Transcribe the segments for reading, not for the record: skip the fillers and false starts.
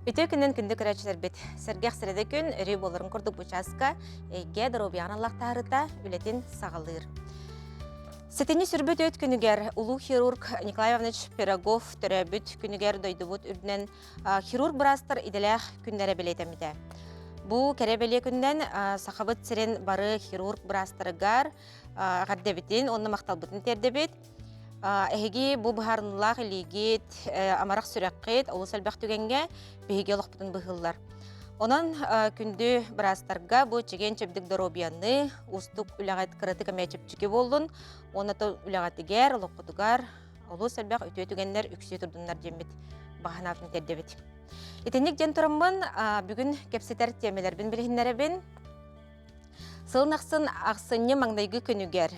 Үтө күннен күнді көрәчілер бет. Сәргеқ сіреді күн үрі болырын күрдік бұчасқа әйге дұробиян Аллақтарыта үлетін сағалыр. Сетені сүрбіт өт күнігер ұлу хирург Николай Иванович Пирогов түрәбіт күнігер дойдыбыт үрдінен хирург бұрастыр иделәқ күнлері білетемді. Бұ кәребеле күннен сақабыт сірен бары хирург бұрастырығар ғаддебетін, оны мақталбытын тердебет. Әхеге бұ бұхарынлақ илегет, амарақ сүрәққет, олыс әлбәқ түгенге бейге олықпытын бұғылар. Онан күнді бірастарға бұ чеген чөбдік дұробияны, ұстық үләғат қырыты кәмей чөпчіке болдың, онаты үләғатыгер, олыққытығар, олыс әлбәқ өте түгенлер үксе тұрдыңлар жембет бағанатын тердебет. Етенік ден тұрымын бүгін кепсетер темелербін білгінлеребін. Сылнақсын ақсынне маңдайғы күнігер.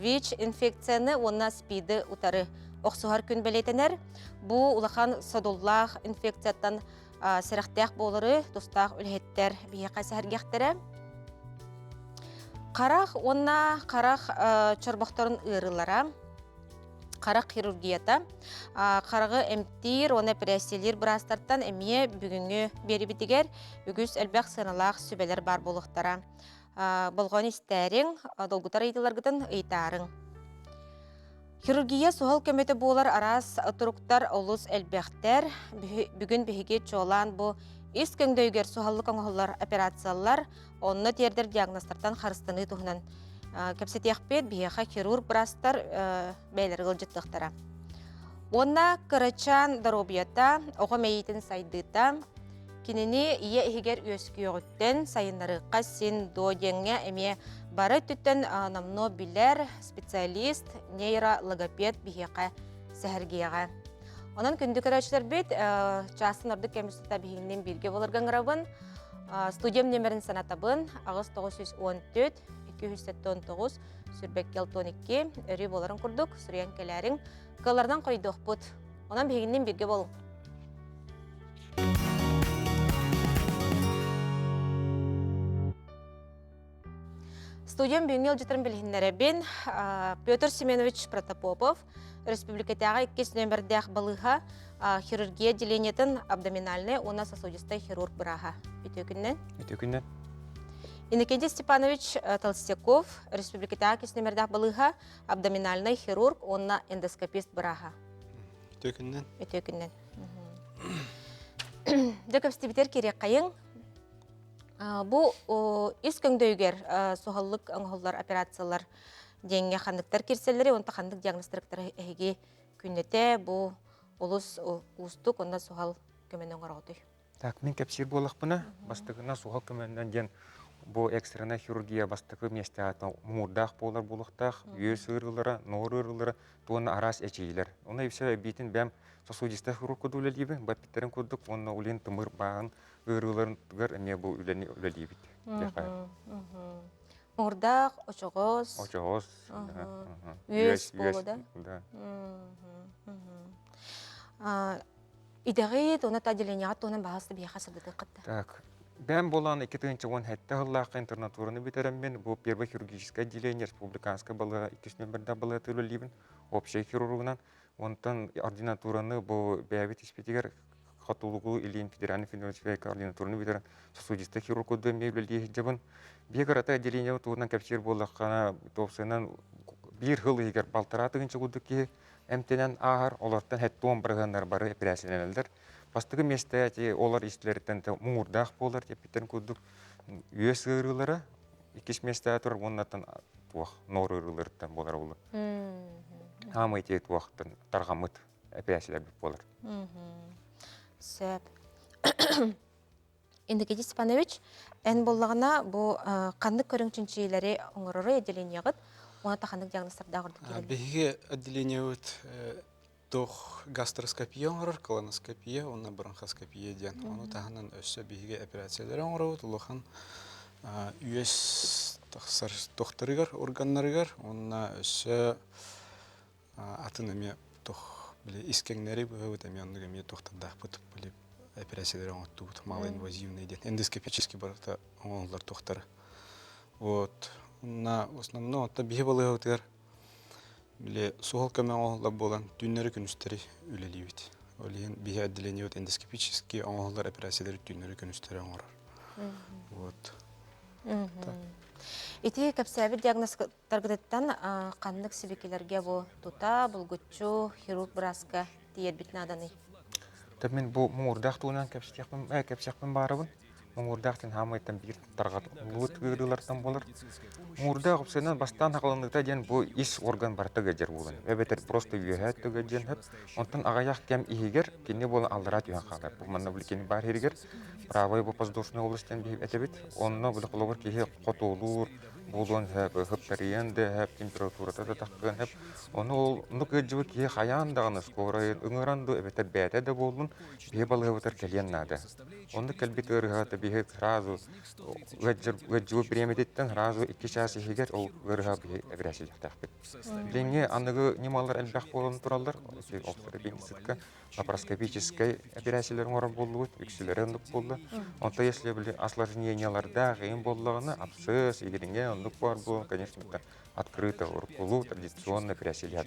ВИЧ инфекцияны онна спиді ұтары оқсуғар күн білетінер. Бұл ұлақан содуллақ инфекцияттан сіріқтәқ болыры, тұстақ үлхеттер бейе қайсы әргектері. Қарақ, онна қарақ чорбақтарын ұйрылара. Қарақ хирургията. Қарағы әмтир, оны пресселер бұрастарттан әмие бүгінгі бері бітігер үгіз әлбәқ сыналақ сүбелер бар болықтара. Болған істәрің, долгутар айтыларғыдың ыйтарың. Хирургия суғал көметі болар арас тұруқтар олыс әлбәқтер. Бүгін бігеге чолан бұл ес көңдөйгер суғаллық оңғылар операциялар, онны тердер диагностардан қарыстыны тұғынан. Кәпсет яқпет бігеға хирург бұрастар бәйлер ғылжыттықтара. Онна кырычан дұробията, оғы мәйетін сайдыта, Кинени ие егер өскүй өттен сайынлары қасын додеңе әме бары түттен намно билер специалист нейрологопед бігеға сәхіргеға. Онан күнді көрәшілер бет жасын ұрды кәмістіта бігінен бірге болырған ғырабын. Студиям немерін санатабын ағыз 914-279 сүрбеккел 12 өрі боларын күрдік сүрген кәләрің қылардан қойдық бұд. Онан бігінен бірге болың. Студиям бүгінел жетірін білгендеребен Петр Семенович Протопопов республикатаға 2 нөмірдәқ балыға хирургия деленетін абдоминальный, оны сосудистай хирург бұраға. Үті күннен? Иннокентий Степанович Толстяков республикатаға 2 нөмірдәқ балыға абдоминальный хирург, оны эндоскопист бұраға. Үті күннен? Дөкөпстебетер керек қайың. Бұл ес көңдөйгер суғаллық аңғылар операциялар денге қандықтар керселері, онта қандық диагностырықтары әйге күннете бұл олыс ұстық, онда суғал көменен ғарғытой. Так, мен кәпсер болақ бұна, бастығына суғал көменен ден бұл экстрена хирургия бастығы месте атын мұңырдақ болар болықтақ, өз ұрғылары, нор ұрғылары, туаны арас әчейлер. Оны епсе бейтін бәм сосудисті хирург көді өлелейбі, бәппеттерін көдік, оны олен тұмыр бағын ұрғыларын тұғыр әме бұл өлелейбіт. Мұңырдақ, очоғыз. Очоғыз. Өз болу да? Идеғет, оны таделенеғат, оның бағасы бейқа сырдыды қытты. Так, бәм болан 2-10 хәтті ғыллаққа интернатураны бітерім мен, бұл первый хирургическое отделение республиканская было 2 нөмірді было төлелейбін, общий хирургынан. Онтан ординатураны бұл бәйбет еспетегер қатулығы илин федеральный федеральный ординатураны бітерін сосудисті хирург өді мейлі жабын. Бегар ата отделение туғынан кәпсер болаққана топсынан бір ғыл егер балтыратығыншы құдықке әмтенен ағар, олардан хәтті 10 бірғандар бары операциянелдер. Бастығы месте олар істілерден мұңырдақ болар деп бітерін көдік. Өз ғырылары, 2 месте тұр, оннаттан нор ғырылардан болар олар. Амай тейт уақыттан тарғамыт операциялар біп болар. Сөп. Иннокентий Степанович, ән болағына бұл қандық көріңчіншейлері оңырыры отделениеғыт, оны тақандық диагностарда ғырдық келеді. Беге отделение өт тоқ гастроскопия оңырыр, колоноскопия, оны бронхоскопия ден. Оны тағынан өсі беге операциялары оңырыр, ұлыған үйес тоқтарығар, органларығар, оны өсі атын әме тоқ искеңнері бұғыт әме ондығы әме тоқтардақ бұтып біліп операциялары оңытты бұт, малоинвазивный ден. Эндоскопический барықта оңылар тоқтары. Онна основно отта бихе балыға өтігер. Суғал көмі оңылар болан түннері күністері үлелейбет. Олин бихе отделение вот эндоскопические оңолар операциялар үттүнөрү көнүстөрү оңорор. Вот. Так. Ити кәпсәбі диагноз таргыдыттан қанлық сибекелерге бұл тута, бұлгүтчу, хирург бұраска тиер бітін аданы. Тап мен бу муурдах туунан кепсякпын барыбын. Муурдахтын хамайттан бир таргат улут гырылартан болар. Муурдах опсенан бастан хакылындыта ден бу ис орган бартыга жер булын. Эбетер просто үйөһөт тыга ден хеп. Онтан агаяк кем игер кине бол алдырат үйөн калар. Бу манна билкен бар хергер. Правой бу воздушный областьтен бир этебит. Онно бул кылыбыр кие котулур. Булон хеп температурата да таккан хеп. Оны ол нукыжыбы кие хаяндаганы скорой ыңыранды эбетер бәте де болдун. Бе балыгытыр келен нада. Оны келбит ырыгаты бе сразу гыжыбы премедеттен сразу 2 час егер ол ырыга бе агрессия тахпет. Денге аныгы немалар элбах болон туралдар. Офтер бенситка лапароскопической операциялар мора болду, икселер болду. Онта если били осложненияларда кыйын боллагына абсцесс игеринге ондук бар бу, конечно, это открыто уркулу традиционная операция.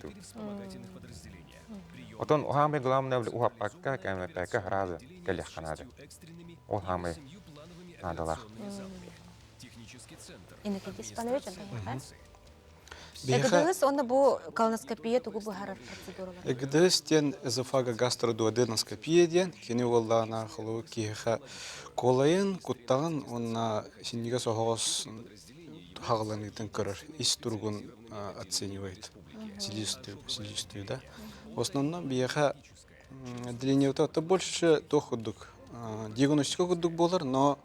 Отон самое главное ухапакка кемепека раза келеханады. Ол самое надалах. Иннекети Степанович, антайха? Биха Эгдыгыз, оны бұл колоноскопия тугу бұхарар процедуралар. эгдыстен эзофага гастродуоденоскопия ден кени оллана хылу киха колайын куттагын онна синниге сохос хагаланытын көрөр ис тургун оценивает силистую да. В основном биха отделение это больше доходук диагностика кудук болар, но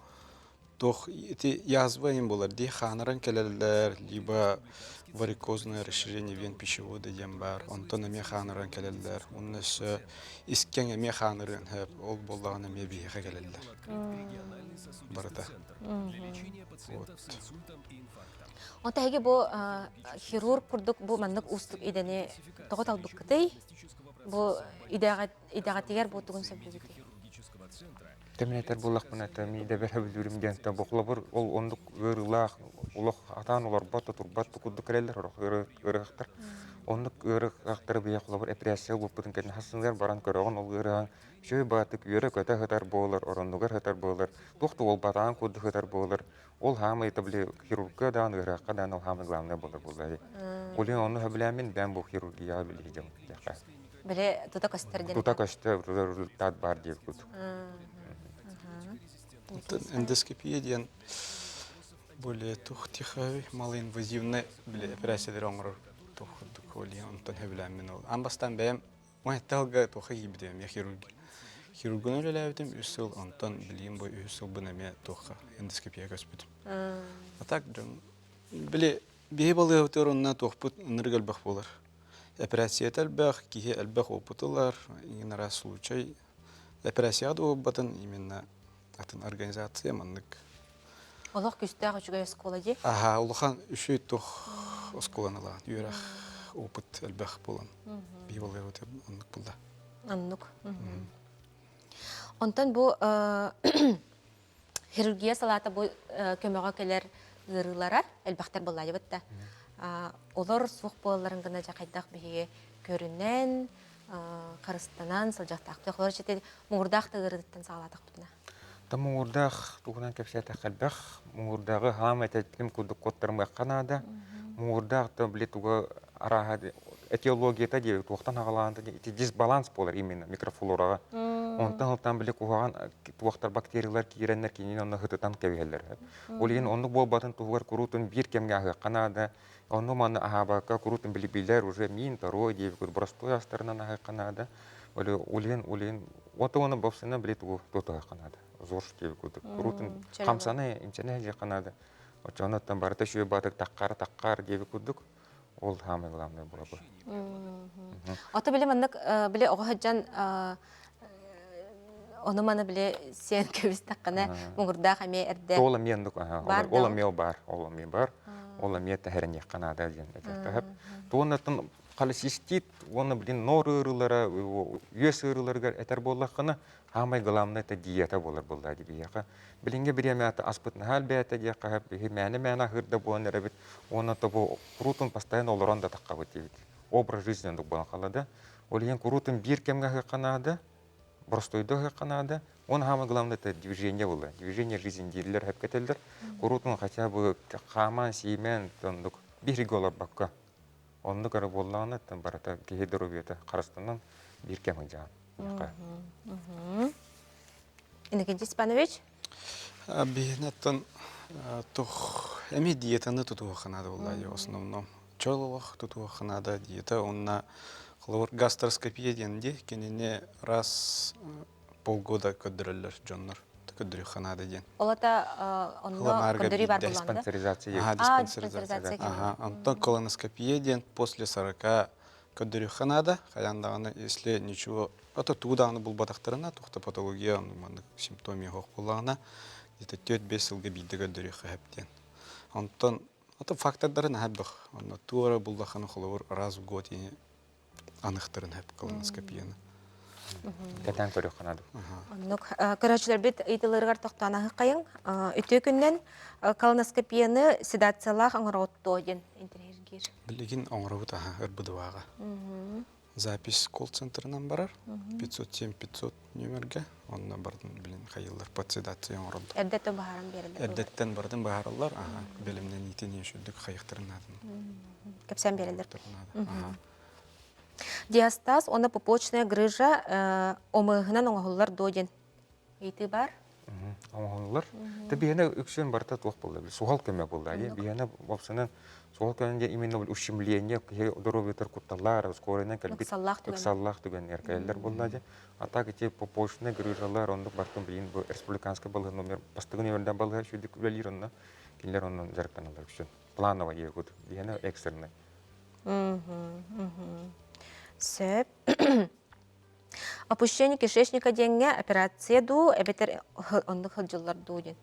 тох эти язвы им болар ди ханаран келелер либо варикозное расширение вен пищевода дембар, онтон эме ханаран келелер, уннес искен эме ханаран хеп ол боллаган эме биха келелер. Барда. Вот. Онта хеге бұл хирург күрдік бұл мандық устық идені тоғыт албық кітай, бұл идағатигер бұл тұғын сөбілбеті. Темнетер буллахпын ата миде бер билүрим генте боклабыр ол ондук ырылах улах атан улар бата турбат кудду келелер ырыктар ондук ырыктар бия кулабыр операция болуптун кетен хасыңдар баран көрөгөн ол ырыган шөй батык үйрө көтө хатар болар орондугар хатар болар тохту ол батан кудду хатар болар ол хамы табли хирургка дан ырыкка дан ол хамы главное болар булдай улин оны хаблямин ben bu хирургия билижем яка Біле тута көстерден. тута кашты результат бар деп куд Эндоскопия ден более тухтихай малоинвазивная операция оңорор тухдук олин онтон хевләмен ол. Амбастан бәм майталга тухай гибдем я хирургны ләбитем үсел онтон билим бу үсел бунаме туха эндоскопия көспүт. А так биле бейбалы өтөрөннә тухпут ныргал бах булар. Операция тәлбах кие әлбах опытылар, инара случай операция да опытын именно атын организация маннык. Олық күстәғі жүгай скола де? Аха, улахан үшөй тух осколанала, юрах опыт әлбах болан. Бейбалы өтеп аннык булда. Аннук. Онтан бұл хирургия салата бұл көмеға келер ғырылара әлбақтар бұл әлбетті. Олар суық болаларын ғына жақайдақ бейге көрінен, қарыстанан, сылжақтақты. Олар жетеді мұғырдақты ғырыдыттан сағалатық бұтына. Муурдах тугунан кепсета халбах муурдагы хам этетим кудук коттармай канада муурдах та блитуга арахады этиология деп туктан агаланды дисбаланс болар именно микрофлорага онтан биле куган туктар бактериялар киреннер кинен онны хытытан кебелер ол ен онны болбатын тугар курутун бир кемге канада онны маны ахабака курутун билибилер уже мин второй деп куд простой астарынан канада олен отоны бовсына блиту тото канада зор деп куд курутун камсаны имчене же канада очонаттан барта шүй батык таккар деп кудук ол хамы главный булабы. Ата биле мандык биле огоджан оны маны биле сен көбүс таккана муңурда хаме эрде. Ола мендук ола мел бар. Ола мет тахерне канада ден этеп. Тонатын калысистит оны билин норырылара үес ырыларга этер боллакына хамай главный это диета болар булда дип яка. Билинге биремята аспытны хал бәте дия кахап мәне хырда буан рабит оны табу крутун постоянно олоранда таккабыт дибит. Образ жизни дук бан халада. Олен крутун бир кемге канада простойдо канада. Он самое главное это движение было. Движение жизни дилер хеп кетелдер. Курутун хотя бы хаман сеймен тондук бириголар бакка. Онны кара болланы тан барата кехедеробиета Карастаннан бир кем жан. Иннокентий Степанович? Бигнеттен тух эми диетаны тутуа ханада буллай в основном. Чололох тутуа ханада диета онна хлор гастроскопия денди кенене раз полгода көддөрөлөр жоннор. Көддөрү ханада ден. Олата онно көндөрү бар булганда. Диспансеризация. Ага, диспансеризация. диспансеризация. Ага, антон колоноскопия ден после 40 көддөрү ханада, хаяндаганы если ничего, это туданы бул батактарына, тухта патология, симптомы хок булгана, где-то 4-5 жылга бидде көддөрү хәптен. Антон это фактордарын хәббих. Онна туара булдаханы холор раз в год и анықтырын хәп колоноскопияны. Катан көрүк канады. Оннук көрөчүлөр бит ыйтылыргар токтанагы кайын. Үтө күннен колоноскопияны седациялах аңыротто ден интерьергир. Билигин оңробут ырбыдыбага. Запись колл-центрынан барар. 507-500 номерге. Онна бардын билин хайылдар под седация оңролду. Эрдетте баарам берди. Эрдеттен бардын бааралар, билимден итин ешүдүк хайыктырынадын. Кепсен берилер. Диастаз, оны пупочная грыжа омыгынан оңголлар доден. Эйти бар? Оңголлар. Та бияна үксен барта туак болду. Сугал көмө болду. Бияна бопсанан сугал көмөндө именно ущемление, здоровьетер кутталар, скорыйнан калбит. Саллах деген эркайлер болду. А так эти пупочная грыжалар ондук бартын билин бу республиканский балгы номер бастыгы номерден балгы шүдүк үлелиринна. Кинлер онун жарыктаналар үксен. Планово егут. Бияна экстренный. Сөп. Опущение кишечника денге операция ду, эбетер ондук хылжылар дуден.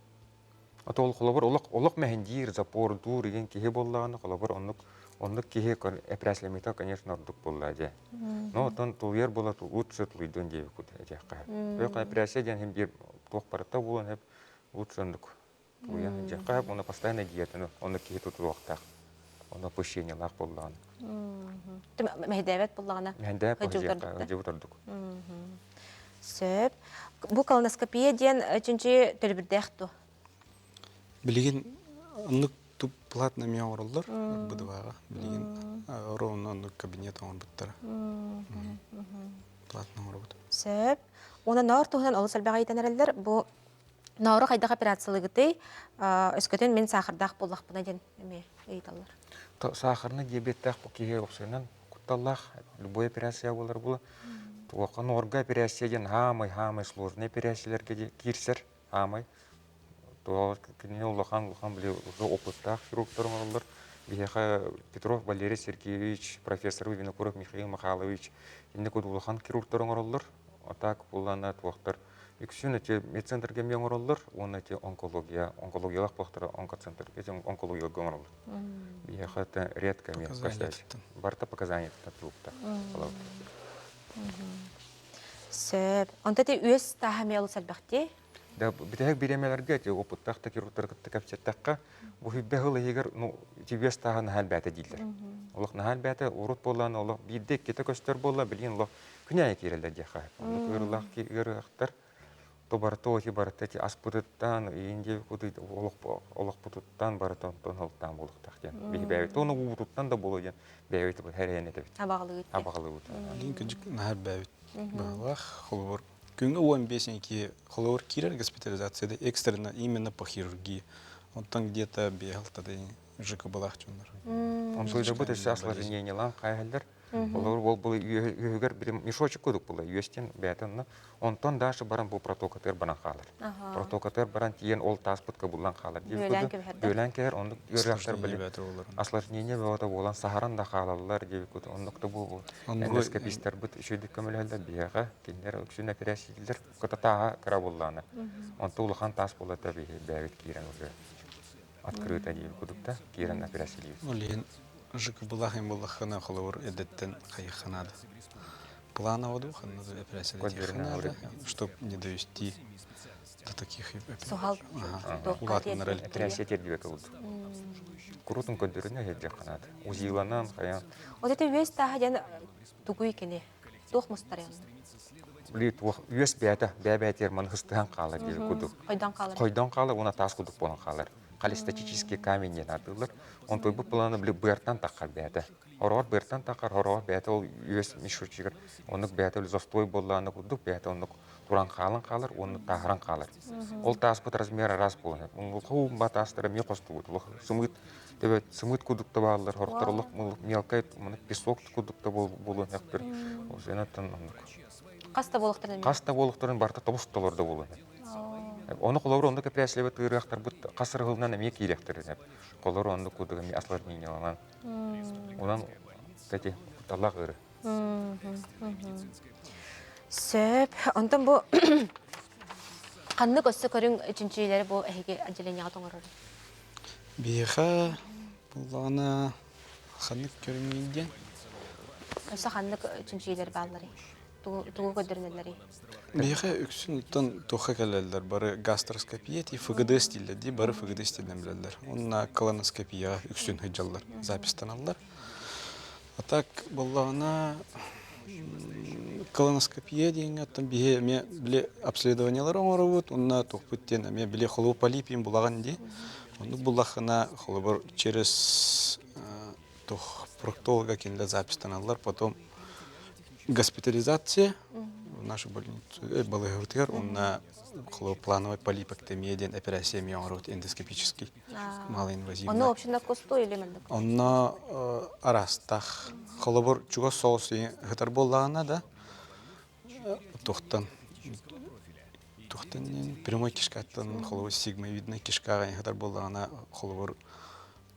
Ата ол холобор олок мехендир запор ду деген кихе боллаганы холобор ондук кихе операциялемита конечно ордук боллади. Но тон туер болот лучше туйдон деп кут жакка. Бек операция ден хем бир ток барата болон хеп лучше ондук. Туя жакка оны постоянно диетаны ондук кихе тутуактак. Оны опущение лак боллаганы. Мехдебет боллагана. Мехдебет боллагана. Сөп. Бу колоноскопия ден үчүнчү төлбүрдәхту. Билигин ондук туп платно меороллар быдыбага. Билигин ровно ондук кабинет оңбуттар. Платно оңбут. Сөп. Оны нор туһунан олус албага итенерлер. Бу нору кайдак операциялыгыты өскөтөн мен сахардак боллакпына ден эме ыйталар. Сахарный диабеттах кихе оксенан кутталлах любой операция болар була. Туакан орга операция ден хамай сложный операциялерге кирсер хамай. То кине улахан биле уже опыттах хирургтар болар. Бияха Петров Валерий Сергеевич, профессор Винокуров Михаил Михайлович, инде код улахан хирургтар болар. Атак булана туактар. Иксүн эти медцентрге меңороллар, оны эти онкологиялық бақтыры онкоцентрге, онкологиялық гомороллар. Бияха это редко мен кастать. Барта показания татуукта. Сөп. Онда те өз тахаме олус албакти? Да, битек биремелерге те опыттакта хирургтар капчаттакка бу хиббехыл егер тибес тагын халбата дилдер. Олох халбата урут боллан олох биддек кете көстөр болла билин олох күнәй кирелдер жаха. Олох кирелдер Тобартохи баратати аспутыттан инде куды олох путуттан баратан тонолтан болуктак. Бебе тону бутуттан да болуян. Бебе бу хәрәне дебит. Абагылыгыт. Лин күнҗик нәһәр бәвит. Балах холор. Күнгә 15-нки холор кирер госпитализацияда экстренно именно по хирургии. Он там где-то бегал тогда жика балах чундар. Он тойда бу осложнение лан кайһәлдер. Олар бол үйгөр бир мешочек көдүк була үестен бәтенне. Онтон дашы баран бу протокотер баран халар. Протокотер баран тиен ол таспытка булган халар. Дөлән кер онды görәктер биле. Осложнение бата болан сахаран да халалар дип көт. Ондыкты бу эндоскопистер бит шөйдик көмөләлдә бияга киндер өксүн операциялар кытата кара булланы. Онты улхан тас була таби бәвит кирен уже. Открыто дип көтүктә кирен операциялар. Жика балахым балахана холор эдеттен хайханада. Планово духана операция хайханада, чтоб не довести до таких Сухал. Операция тердибе кылды. Крутун көндөрүнө хеджаханада. Узиланан хаян. Вот это весь тахаден тугуй кене. Тох мустарян. Білет үйес бәті, бәбәтер мұны хыстыған қалы дейді күдік. Қойдан қалыр. Қойдан қалы, оны тас күдік болан қалар. Калистатический каменьден атылыр. Он той бұл планы біле бұрттан таққар бәті. Хорор бұрттан таққар, хорор бәті ол үйес мишучигер. Онық бәті ол зостой боланы күдік, бәті онық туран қалын қалыр, оны тағыран қалыр. Ол тас бұт размері раз боланы. Ол қуым ба тастыры ме қосты бұд. Сымыт күдікті балылар, хорықтарылық мелкай, песок күдікті болуын әктір. Ол зенаттан Қаста болықтырын. Қаста болықтырын барта табыстыларда болуын. Оны қолауыр онды көпірәсілебі тұйырақтар бұд қасыр ғылынан әме кейлектірін. Қолауыр онды күдігі асылармейіне олан. Онан тәте талақ ғыры. Сөп, ондан бұл қанны көсі көрің үшіншілері бұл әйге әжелен яғытың ұрыр. Бейха бұлағына қанық көрмейден. Өсі қанны үшіншілері балылары, тұғы көдірінелері. Бейха үксін ұттан тоқа кәлелер. Бары гастроскопия, ФГД стилі, бары ФГД стилінен білелер. Онына колоноскопия үксін хүджалар, запистан алылар. Атак бұлағына колоноскопия деген аттан бейе біле обследованиялар оңыры бұд, онына тоқпыттен біле қолу полипин бұлаған де. Оны бұлақына қолы через проктолога кенле запистан алылар, потом госпитализация в нашу больницу, балыгыртыр, онына қолы плановой полипэктомия операция оңыры эндоскопический, малоинвазивный. Оны община косту или мәлдік? Онна арастах холобор чуга соусы гытар боллағына да тоқтан прямой кишкаттан холобор сигмовидный кишкаға гытар боллағына холобор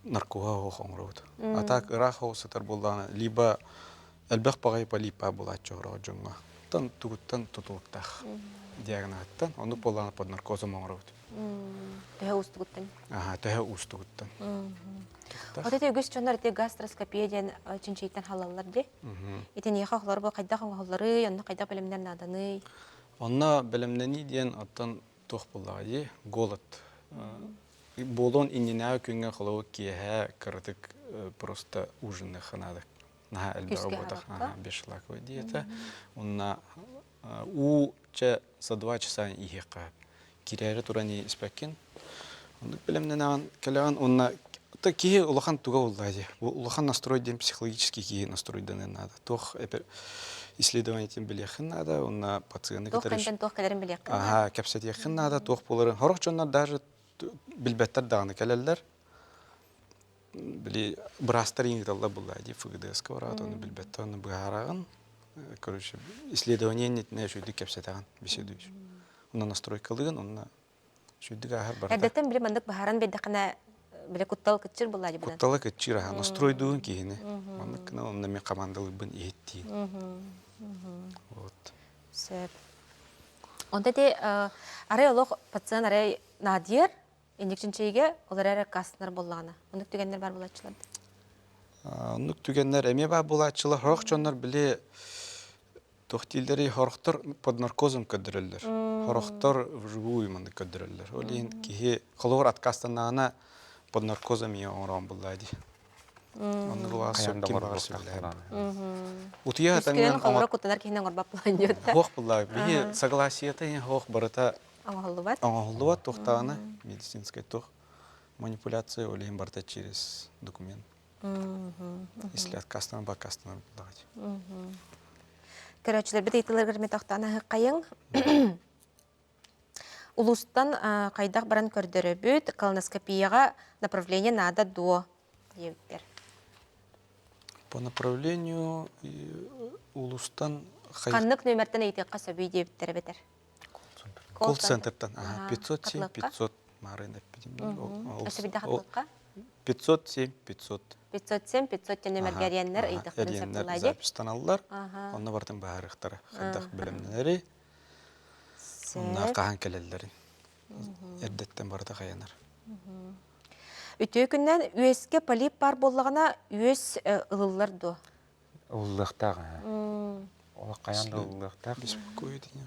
наркуға оңырауды. Атак ырах оусытар боллағына либо әлбәқ бағай полипа болады жоғырау жоңға. Тан тугуттан тутулықтақ диагнаттан, оны боллағына под наркозом оңырауды. Төһе устугуттан. Төһе устугуттан. Вот эти үгіз чонар эти гастроскопияден чинчейттен халалар де. Итен еха халар бұл қайда халары, онна қайда білімдер наданы. Онна білімдені ден аттан тоқ боллаға де, голод. Болон инненәу күнген халауы киеға кірдік просто ужинны ханадық. Наға әлбәға бодақ, 5 лаковый диета. Онна за 2 часа ihe қап. Кирәре турани испәккен. Онды білімнен аған кәліған, онна кие улахан туға оллады. Улахан настройден психологический кие настройден надо. Тоқ исследованиятен білеқін надо, онна пациенты Тоқ кәнден тоқ кәлерін білеқін. Кәпсет еқін надо, тоқ боларын. Хорақ жонлар даже білбәттер дағыны кәлелер. Біле бұрастар еңгіталла бұллады. ФГДС-қа барады, оны білбәттер, оны бұғарағын. Короче, исследование нетіне жүйді кәпсет аған, беседуйш. Онна настройкалығын, онна жүйдігі ағар барда. Әдеттен біле мандық бағаран бейдіқіне біле құтталы күтчір бұллады бұдан. Құтталы күтчір аған, настройдуын кейіні. Мандықына онна мен қамандалы бұн еттейін. Сөп. Онда де арай олық пациент арай надер, индексіншейге олар әрі қасынар боллағына. Ондық түгендер бар бұлатшыларды? Ондық түгендер әме бар бұлатшылар, хорақ жонлар біле тоқтилдері хорықтар под наркозом көдірілдір. Хорықтар вживую манды көдірілдір. Олейін кейі қолығыр атқастанағына под наркозом ең оңырауын бұллады. Оны бұлға сөпкен бағар сөйлер. Үскілен қолығыр күттінар кейінен ғырбап бұлайын дейотта. Хоқ бұллады. Бейі согласиеті ең хоқ барыта Аңғылы бат? Тоқтағына медицинская тоқ манипуляция олейін барта через документ. Если откастанан ба откастанан бұллады. Көрәтшілер біт ейтілер кірме тоқтаны қайың. Улустан қайдақ баран көрдірі бүт, колоноскопияға направление надо до деуттер. По направлению улустан... Қаннық нөміртін ейтеққа сөбей деуттері бетер. Колл-центртан 507-500 марын әппедем. Өсі біді қаттылыққа? 507-500. 507-500 нөмір гәренлер ейтіқтірін Әренлер сәптілайды. запистан алылар. Онна бардың бағарықтары. Қайдақ білімнері. Онна қаған кәлелерін. Әрдеттен барды қаянар. Үтіе күннен үйеске полип бар болығына үйес ұлылар до? Ұлылықтағы. Ола қаянда ұлылықтағы.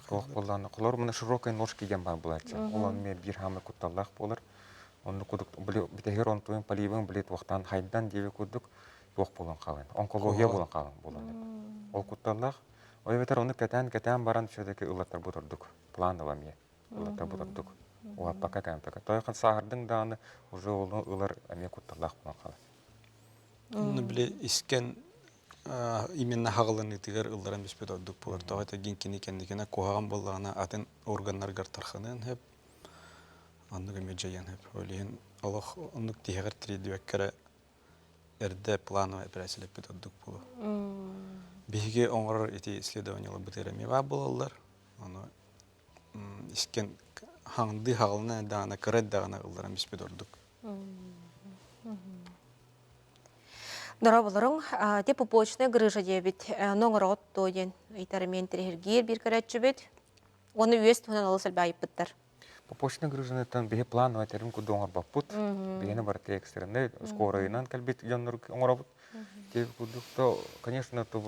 Тоқ боланы. Қолар мұны широкай ножки ген бар бұлайты. Олан мен бір хамы күтталлақ болыр. Оны күдік, бітегер он туын полибін білет уақтан хайдан деве күдік тоқ болан қалын. Онкология болан қалын болан. Ол күтталлақ, Ой ветер оны кәтән баран все-таки ыллаттар бутырдык. Планово мне. Ыллаттар бутырдык. Уа пока кәмпәкә. Тойхан сахардың даны уже ылар әме кутталак булган кала. Ну, биле, искен именно хағылын итигер ылларан биспет оддук булар. Тоғайта генкини кендикена куһаган боллағына атын органнаргар тарханын хеп, анныгы меджаян хеп. Олиһин олох оннук тиһегер тридибеккере эрде плановый операциялеп бит оддук булу. Биһиге оңорор ити исследованиялар бытереми ва булалар. Аны искен хаңды хағылына дана кырет дагана ылларан биспет оддук. Дорабылырың, те пупочная грыжа дебит, ноңырот тойден, итарымен терегер бір көрәтші бет, оны өз туынан алыс әлбәйіп біттір. Попочный грузинетан бе планово терим кудоңар баппут. Бегене бар текстерне скоройнан калбит яннар оңорабут. Те кудукто, конечно, то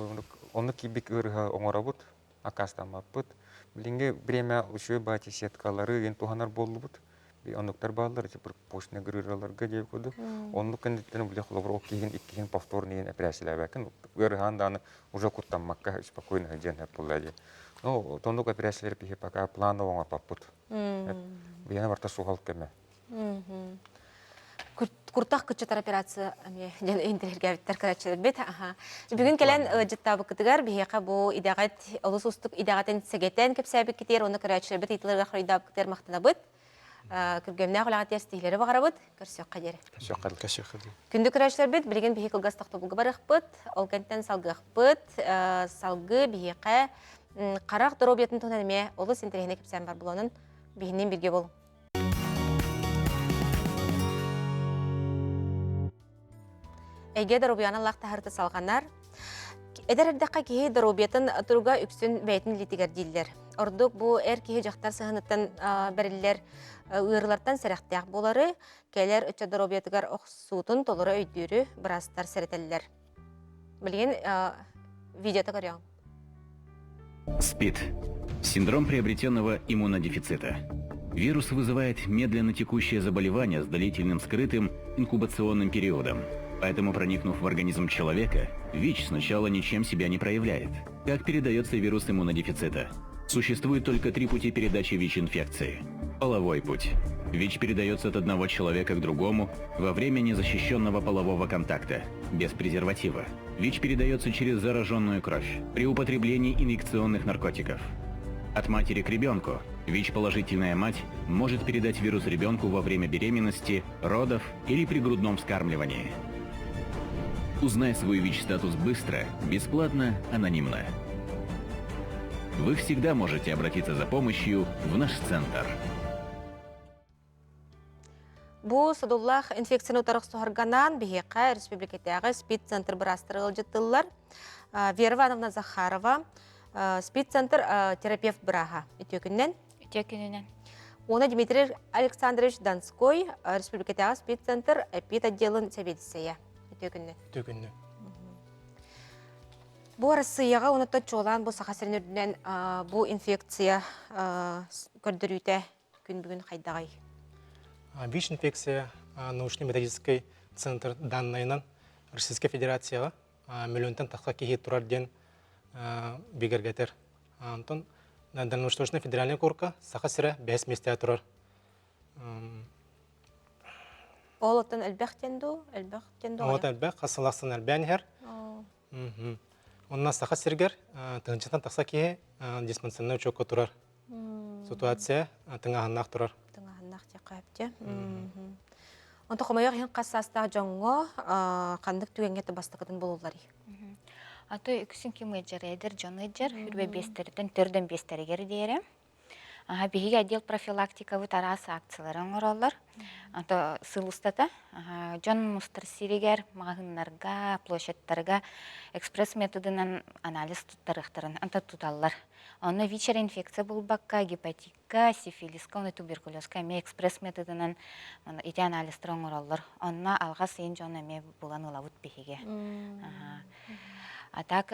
оны кибик ырга оңорабут, акастамаппут. Билинге время ушой бати сеткалары ен туханар боллубут. Онуктар баллар, типа почтный грузиларга деп куду. Онук кандидаттан биле хлобро киген иккен повторный операциялар бакын. Ырган даны уже куттамакка спокойно ден хапуллади. Ну, тондук операциялар пихе пока планово оңор баппут. Бияна барта суғал кеме. Куртақ күтчетар операция интерерге авиттар көрәтшілер бет. Бүгін келен жыттабы күтігер, бейеқа бұл идағат, олыс ұстық идағатын сәгеттен көпсәбі кетер, оны көрәтшілер бет, итілерге құрайдабы кетер мақтына бұд. Күргеміне құлағат естейлері бағара бұд, көрсек қадері. Күнді көрәтшілер бет, білген бейек ұлғас тақты бұлғы барық бұд, олғанттан салғық бұд, салғы бейеқа қарақ дұробетін тұнанымен олыс интерегіне көпсәбі бар бұл оның бейінен бірге бол. Әге дұрубияны лақта харты салғанар. Әдәрірдіққа кейі дұрубиятын тұрға үксін бәйтін литігер дейлер. Ордық бұл әр кейі жақтар сығыныттан бәрілер ұйырлардан сәріқтіяқ болары, кәлер үтчі дұрубиятығар оқсуытын толыры өйдері бірастар сәрітелілер. Білген видеоты көрген. СПИД. Синдром приобретенного иммунодефицита. Вирус вызывает медленно текущее заболевание с длительным скрытым инкубационным периодом. Поэтому, проникнув в организм человека, ВИЧ сначала ничем себя не проявляет. Как передается вирус иммунодефицита? Существует только 3 пути передачи ВИЧ-инфекции. Половой путь. ВИЧ передается от одного человека к другому во время незащищенного полового контакта, без презерватива. ВИЧ передается через зараженную кровь при употреблении инъекционных наркотиков. От матери к ребенку. ВИЧ-положительная мать может передать вирус ребенку во время беременности, родов или при грудном вскармливании. Узнай свой ВИЧ-статус быстро, бесплатно, анонимно. Вы всегда можете обратиться за помощью в наш центр. Бұл Садуллах инфекцияны ұтарық сұғарғанан бейеқа республикетяғы СПИД-центр бірастырығыл жеттілер. Вера Ивановна Захарова, СПИД-центр терапевт біраға. Үтекіннен? Үтекіннен. Оны Дмитрий Александрович Донской, республикетяғы СПИД-центр эпид отделын сәбедісея. Үтекіннен. Үтекіннен. Бұл арасыяға оны чолан бұл сақасырын үрдінен бұл инфекция көрдірүйті күн бүгін қайдағай. ВИЧ-инфекция научно-методический центр данныйынан Российская Федерацияға миллионтан таққа кейі тұрар ден бегергетер. Антон Дальневосточная федеральная корка сақа сірі 5 месте тұрар. Ол оттан әлбәқтенду? Олат әлбәқ, қасылақсын әлбәнігер. Онна сақа сіргер тұғыншытан тақса кейі диспансерный учетқа тұрар. Ситуация тыңағыннақ тұрар. Онты қомайық ең қасастағы жоңғы қандық түгенгеті бастықытын болулары. Аты үксін кем өджер әдір жоны өджер, үрбе бестерден түрден бестерігер дейірі. Бейгі отдел профилактикавы тарасы акцияларын оралар. Аты сылыстата. Жон мұстыр сирегер мағынларға, площадтарға экспресс методынан анализ тұттарықтарын анты тұталар. Оны ВИЧ инфекция болбаққа, гепатитка, сифилиска, оны туберкулезка, ме экспресс методынан ити анализтырын оралар. Онна алға сейін жон әме болан ұлавыт бейге. Атак,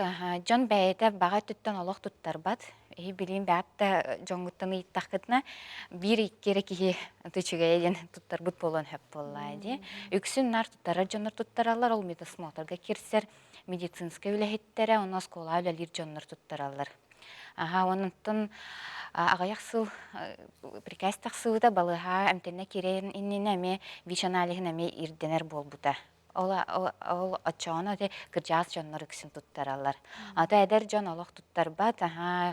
жон бәйеті баға түттен олық тұттар бат, Билин бәтті жоңғыттаны иттақытына бір иккері кихи түчіге еден тұттарбыт болуын хөп боллайды. Үксін нар тұттара жоныр тұттаралар, ол медосмотрға керсер медицинская үләхеттері, оны скола үләлер жоныр тұттаралар. Онынтын ағаяқ сыл, прикастақ сылыда балыға әмтенне керейін иннен әме, вич аналихін әме ирденер бол бұта. Ол отчоны кыржас жоннор үксін туттаралар. Ата әдер жон олық туттар бат,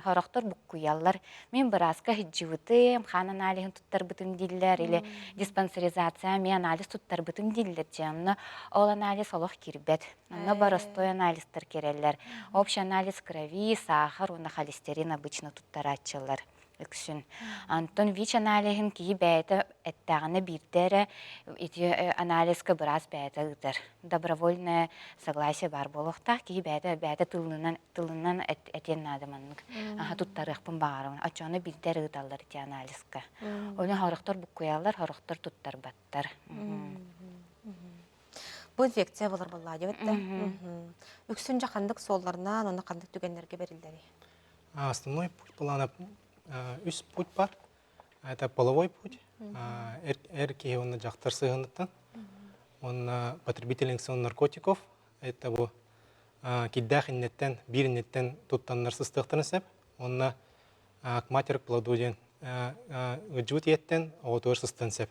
хорохтор бұққуялар. Мен біразға хидживытым, хан аналихын туттар бұтын диллер, или диспансеризация, мен анализ туттар бұтын диллер жемні. Ол анализ олық кирбет. Оны баростой анализтер керелер. Общий анализ крови, сахар, оны холестерин обычно туттар атчылар. Үксін. Антон ВИЧ анализін кей бәйті әттағыны бірдері анализға біраз бәйті ұтыр. Добровольное согласие бар болуқта, кей бәйті тылынан әтен надыманның. Туттарықпын бағарымын. Ачуаны бірдері ұталар те анализға. Оны хорықтар бұққуялар, хорықтар туттар баттар. Бұл инфекция болар болады, өтті. Үксін жақандық солларынан, оны қандық түгенлерге берілдері? Основной путь плана үс путь бар. Это половой путь. Эрки он жақтар сығыныттан. Он потребитель наркотиков. Это bu киддах иннеттен, бир иннеттен туттаннар сыстықтырын сәп. Он акматер плодуден үджут еттен оғытуыр сыстын сәп.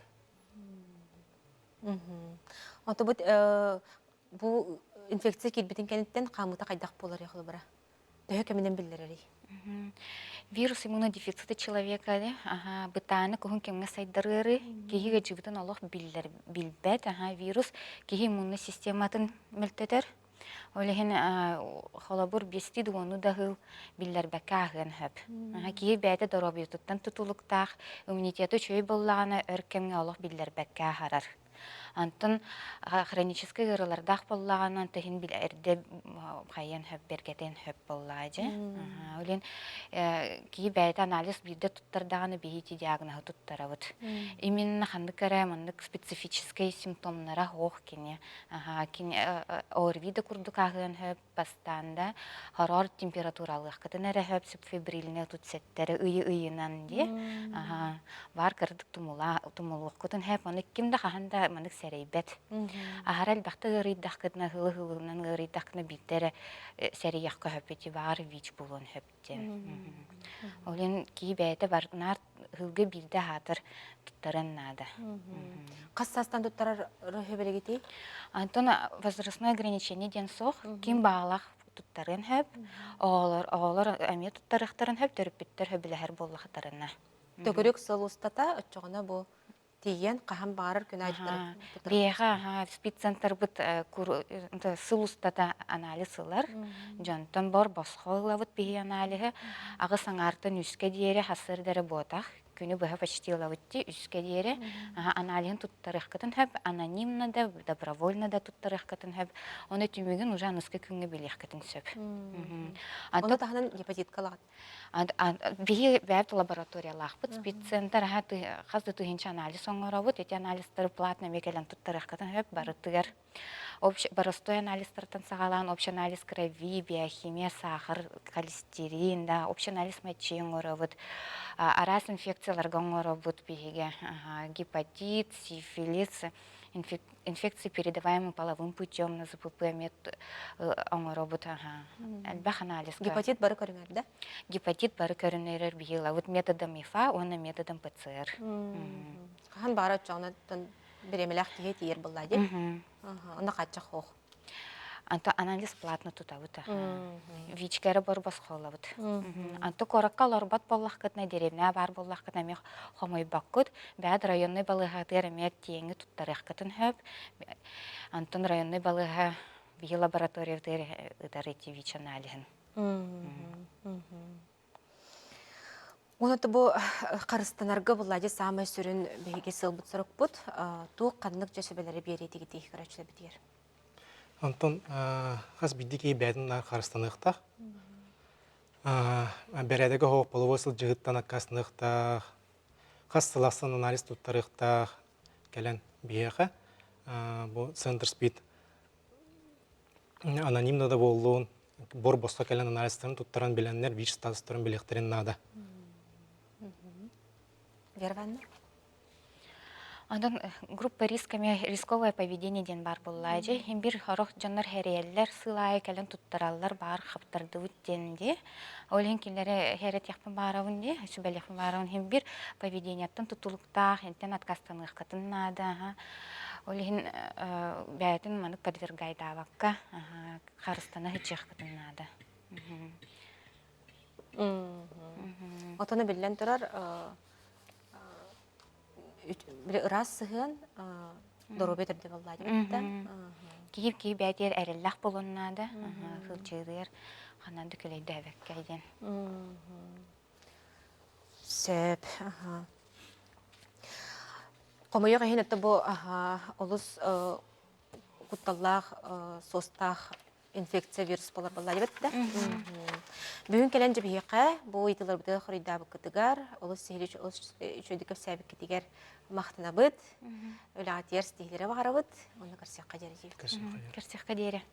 Онты бұл инфекция келбетін кәнеттен қамыта қайдақ болар еқылы бұра? Дөйі кәменен білдірері? Вирус иммунодефицита человека, бытаны кухун кемге сайдырыры, кихиге жибытын олох билбет, вирус кихи иммунный систематын мөлтетер. Олехен холабур бести дуону дагыл биллер бәкәген хөп. Кихи бәйті доробиотуттан тутулуктақ, иммунитеты чөй боллағаны өркемге олох биллер бәкә харар. Антон хронический гырылардақ боллағанан тахин бил әрде қайын хөп бергетен хөп боллайды. Олен кей бәйті анализ бірде тұттардағаны бейті диагнозы тұттарабыд. Именно қандық әрі мандық специфический симптомнара хоқ кене. Орвиді күрдік ағын хөп бастанда хорор температуралық қытын әрі хөп субфибриліне тұтсеттері ұйынан де. Бар кірдік тұмылық күтін хөп, оны кімді қағанда мандық сәрейбет. Ахарал бақты ғырыйдақ кытына ғылығынан ғырыйдақ кына биттері сәрейяққа хөпеті бар ВИЧ болуын хөптен. Олен кей бәйті барғынар ғылғы білді хатыр тұттарын нады. Қас састан тұттарар хөбелегеті? Антон возрастное ограничение ден соқ, кем бағалақ тұттарын хөп, оғылар әме тұттарықтарын хөп, төріппеттер хөбіләхер болуқтарына. Төгірік сыл ұстата, өтчоғына бұл тиен қаһам барыр күн айтылар. Беха спеццентр бит сыл ұстата анализылар. Жонтон бар басқолы бит бе анализы. Ағы саңартын үске дейері хасырдары ботақ. Күні бұға почти лавытти үске дейері. Анализын тұттарық кітін хөп, анонимна да, добровольна да тұттарық кітін хөп. Оны түмеген уже анысқы күнгі білек кітін сөп. Оны тағынан гепатит қалағат? Беге бәйт лабораториялақ бұд. Спеццентр қазды тұхинча анализ оңғыра бұд. Эти анализтары платно мекелен тұттарық кітін хөп, барытығар. Баростой анализтардан сағалан, общий анализ крови, биохимия, сахар, холестерин, общий анализ мочи оңғыра бұд. Арас инфекцияларға оңғыра бұд беге. Гепатит, сифилис, инфекции, передаваемые половым путем, на ЗПП оңғыра бұд. Әлбәқ анализ. Гепатит бары көріңер, да? Гепатит бары көрінер бейіла. Вот методом ИФА, оны методом ПЦР. Қахан бары өтчоғына беремеләқ тие тиер бұллайды? Оны қатчақ хоқ? Анто анализ платно тұтауыды. ВИЧ-кәрі бар басқолауыды. Анто коракка лорбат боллақ кітіне, деревне бар боллақ кітіне мех хомой баққыд. Бәд районный балығатыр әмет тиеңі тұттарық кітін хөп. Антон районный балыға бей лаборатория ұдар еті ВИЧ анализін. Онаты бұл қарыстанарға бұлады самай сүрін бейге сылбыт сұрық бұд, туық қандық жәсібелері береті кетейік қарачылы бітер. Антон, қаз биддеке бәдің қарыстанықтақ. Бәрәдігі хоқ половосыл жығыттан аққасынықтақ, қаз сыласын анализ тұттарықтақ кәлін бейеға. Бұл центр спид анонимно да болуын, бор босқа кәлен анализтерін туттаран біленнер ВИЧ статустарын білектерін нада. Вера Ивановна? Ондан группа рисками рисковое поведение ден бар буллайжы. Хем бир хорох жаннар хериеллер сылай кәлен туттараллар бар хаптарды үттенде. Олен киллери херет яхпын баравын де, сүбәл яхпын баравын хем бир поведениеттен тутулуктах, ентен откастаных катыннада. Олен бәйтін манык подвергайдавакка, харыстана хичех катыннада. Отаны билен турар раз сыгын доробетерде боллады битта. Киев бәйтер әреллах болоннада, хылчырыр, хананды көлейді әвәккәйден. Сөп. Комойоқ әйін әтті бұл олыс құтталлақ, состақ инфекция вирус болар боллады бітті. Бүгін келен жібі еқі, бұл етілер бұды құрыйда бұл күтігер, олыс сехілі үшөйдікіп сәбік кетігер мақтына бұд, өлі атер стейлері бағара бұд, оны көрсеққа дері жейді. Көрсеққа дері.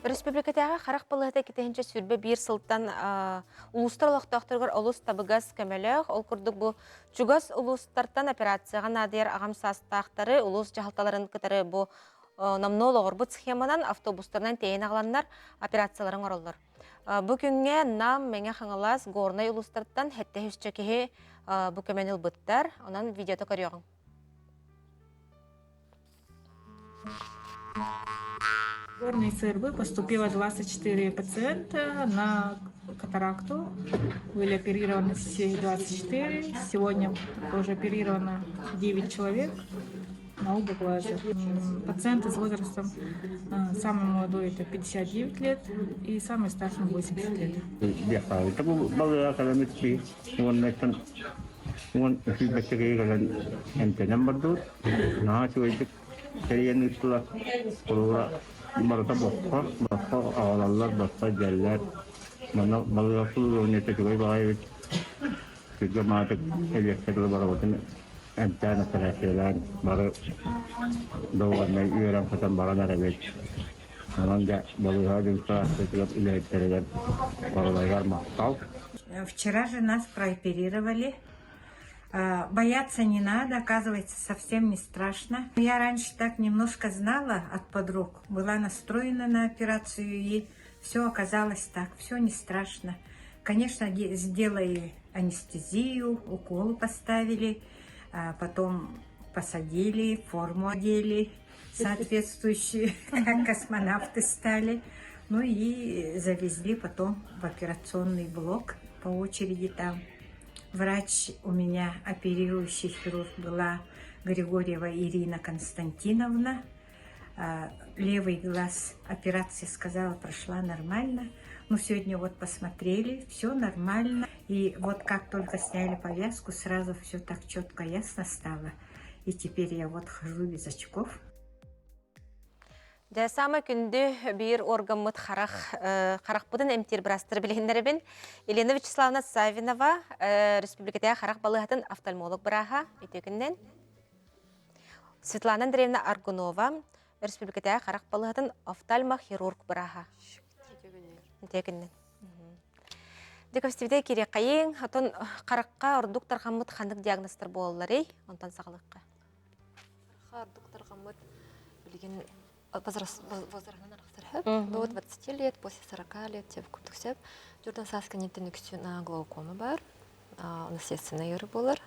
Республикатаға қарақ балығыда кетейінші сүрбі бір сылттан ұлыстар олықтақтырғыр ұлыс табығас кәмеліғ. Ол күрдік бұл жүгас ұлыстартан операцияға надер ағам састақтары ұлыс жағалталарын кітары бұл намнол оғырбыт схеманан автобустарынан тейін ағыланлар операцияларын орылыр. Бүгінге нам мәңе қаңылас ғорнай ұлыстарттан хәтті хүшчекеге бұл көменіл бұттар. Онан видеоты көріғын. В горной ЦРБ поступило 24 пациента на катаракту. Были оперированы все 24. Сегодня уже оперировано 9 человек на оба глаза. Пациенты с возрастом, самый молодой это 59 лет и самый старший 80 лет. Barata bakka ağlarlar, bakka geller. Bana balığı nete gibi bağırıyor. Çünkü maatık elektrikli barabasını emtiyana teresiyle barı doğanmayı üyeren katan barana evet. Anca balığa dünka seçilip elektrikli barılaylar maktal. Вчера же нас прооперировали. Бояться не надо, оказывается, совсем не страшно. Я раньше так немножко знала от подруг, была настроена на операцию, и все оказалось так, все не страшно. Конечно, сделали анестезию, укол поставили, потом посадили, форму одели соответствующую, как космонавты стали. Ну и завезли потом в операционный блок по очереди там. Врач у меня, оперирующий хирург, была Григорьева Ирина Константиновна. Левый глаз, операция, сказала, прошла нормально. Ну, сегодня вот посмотрели, все нормально. И вот как только сняли повязку, сразу все так четко, ясно стало. И теперь я вот хожу без очков. Дә самы күнді бір органмыт қарақ бұдын әмтер бірастыр білгендербін. Елена Вячеславовна Савинова, республикада қарақ балығатын офтальмолог бұраға өтегіннен. Светлана Андреевна Аргунова, республикада қарақ балығатын офтальмохирург бұраға өтегіннен. Декавстивде керек қайын, атон қараққа ордуктар қамыт қандық диагностар болылары, онтан сағылыққа. Ордуктар қамыт білген возрастынан арықтар до 20 лет, после 40 лет, теп күптіксеп. Жүрден сасқа неттен үксіне глаукома бар, наследственный еры болар,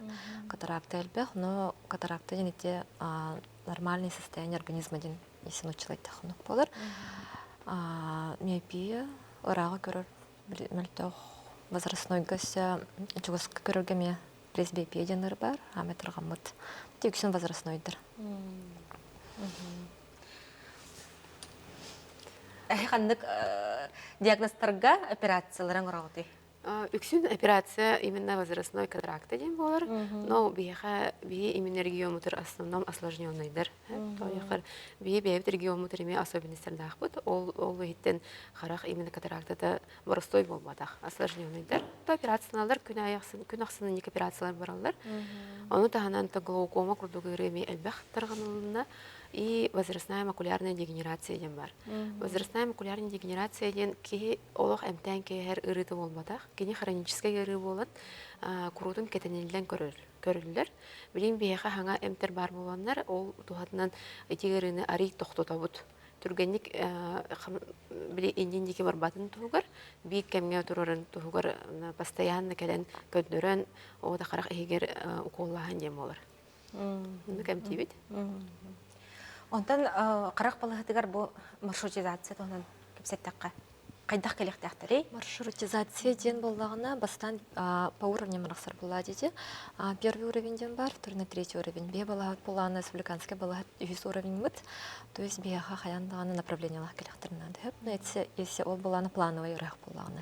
катаракта әлбәқ, но катаракта денетте нормальный состояние организма ден есен учылайды тақынық болар. Миопия, ұрағы көрір, мәлтоқ возрастной гөсі, жүгіскі көріргеме пресбиопия денір бар, аметр ғамыт. Тексін возрастнойдыр. Қандық диагностарға операцияларын ұрауды? Үксін операция именно возрастной катаракта ден болар, но бейха бей именно региомутыр основном осложненныйдыр. Бей бейбіт региомутыр еме особенностерді ақпыт, ол вейттен қарақ именно катарактада боростой болмадақ, осложненныйдыр. Операциялар күн ақсының ек операциялар баралар. Оны тағанан глаукома күрдігі реме әлбәқ тарғанылына и возрастная макулярная дегенерация ден бар. Возрастная макулярная дегенерация ден ки олық әмтән кейхер ұрыты болмадақ, кені хронический ұры болат, күрудың кетенелден көрілдер. Білейін бейеға хаңа әмтер бар боландар, ол туғатынан әтегі ұрыны арый тоқтота бұд. Түргенlik біле индендеке бар батын туғығар, бейік кәмге тұрырын туғығар постоянно кәлен көндірін, оғыда қарақ егер уколлаған дем олар. Оны кәмтей бет? Онтан қарақ балығытығар бұл маршрутизация тоғынан кепсеттаққа қайдақ келектіқтірей? Маршрутизация ден болағына бастан по уровням рақсар бола дейді. Первый уровень бар, второй, третий уровень. Бе балағыт болағына республиканская балағыт 100 уровень мұт. То есть беға қаяндағаны направлениялақ келектірінады. Но если ол болағына плановый ұрақ болағына.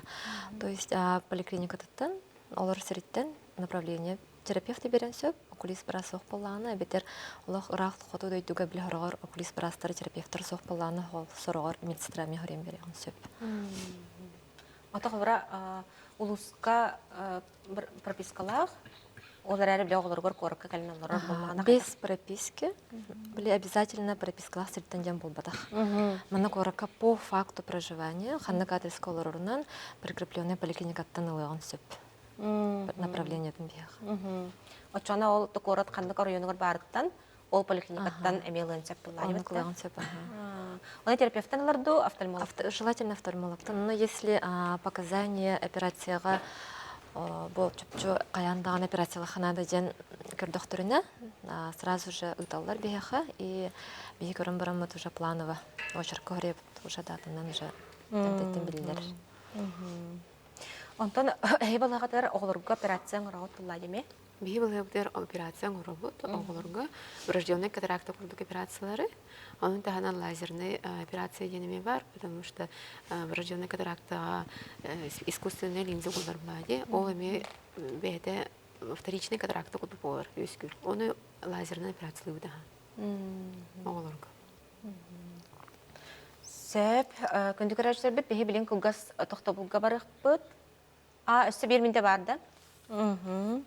То есть поликлиника тұттан, олар сіреттен направление терапевты берен сөп, окулист барас соқ болағына, бетер олақ ұрақ қоты дөйдігі білі ғырғар окулист барастары терапевтар соқ болағына сұрғар медсестрами ғырем берген сөп. Отақ бұра ұлысқа пропискалақ, олар әрі біле оғылырғыр қорыққа кәлін олар болағына? Без прописки, біле обязательно пропискалақ сірттенден болбадақ. Мұны қорыққа по факту проживания, қаннық адресқа олар ұрынан прикрепленный поликлиникаттан ұлыған сөп. Направлениятын бияқ. Отчана ол тұқорат қандық районығыр барыттан, ол поликлиникаттан әмелуын сөп бұл. Оны қылған сөп. Оны терапевтан аларду, офтальмолог? Желательно офтальмологтан. Но если показания операцияға бұл чөпчө қаяндаған операциялық қанады ден көрдіқ түріне, сразу же ұталар бияқа, и бейі көрін бұрамыд уже планово. Очеркі ғыреп уже датынан уже тәттен білілер. Онтан әй балағатар оғылырғы операцияң ұрауыт бұлла деме? Бейі балағатар операцияң ұрауыт, оғылырғы врожденный катаракта күрдік операциялары. Оның тағынан лазерный операция денеме бар, потому что врожденный катарактаға искусственный линза құлдар бұлады. Ол әме бәйті вторичный катаракта күрдік болар, өскүр. Оны лазерный операциялы бұдаға. Оғылырғы. Сөп, күнді көрәждер біт, бейі білін күлгас тоқта бұлға барық бұд. Өсті бермінде барды. Бұл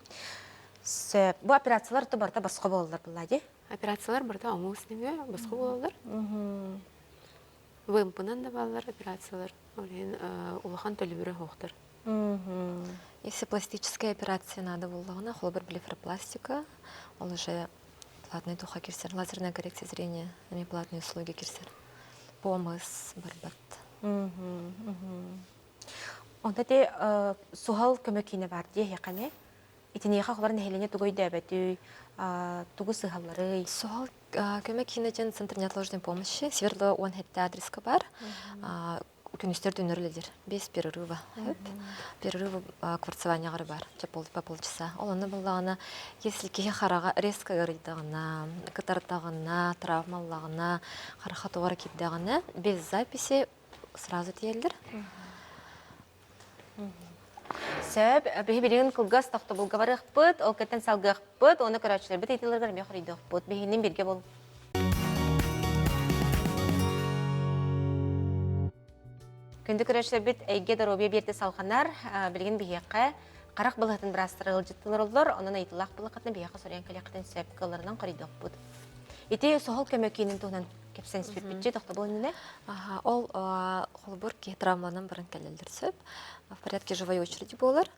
операциялар барда басқа болылар бұлады? Операциялар барда омыл үстінге басқа болылар. ВМП-нан да балалар операциялар. Улахан төлі бірі хоқтыр. Если пластическая операция надо болағына, қолы бір блефропластика, ол уже платный туха керсер, лазерная коррекция зрения, ами платные услуги керсер. Помыс, барбат. Онда те суғал көмекіне бар дей қаме? Итінеға қоларын әйлене түгөй дәбәті, түгі сығалары? Суғал көмекіне ден Центр неотложной помощи. Свердло 10 хетті адреска бар. Күністер дүнерледер. Без перерыва. Перерыва кварцеванияғыр бар. По полчаса. Оланы болағына, если кейі қараға резко ғырыйдағына, кытардағына, травмалағына, қараға туғары кетдіғына, без записи сразу тиелдір. Сөп, бихи билигин кылгас тохто булгабарыхпыт, ол кеттен салгыхпыт, оны көрәчләр бит әйтелергә мә хөридәхпыт. Бихинен бирге бул. Күндү көрәчләр бит әйге дәробия берде салганнар, билигин бихикка карак булатын брастырыл җиттеләр, онын әйтеләк булакытны бихикка сорян калектен сөп кылларынан коридәхпыт. Ите сохол көмөкинен туган кепсен спиртче тохто булны. Ол холбур ки травманын бирин келелдер сөп. В порядке живой очереди болар.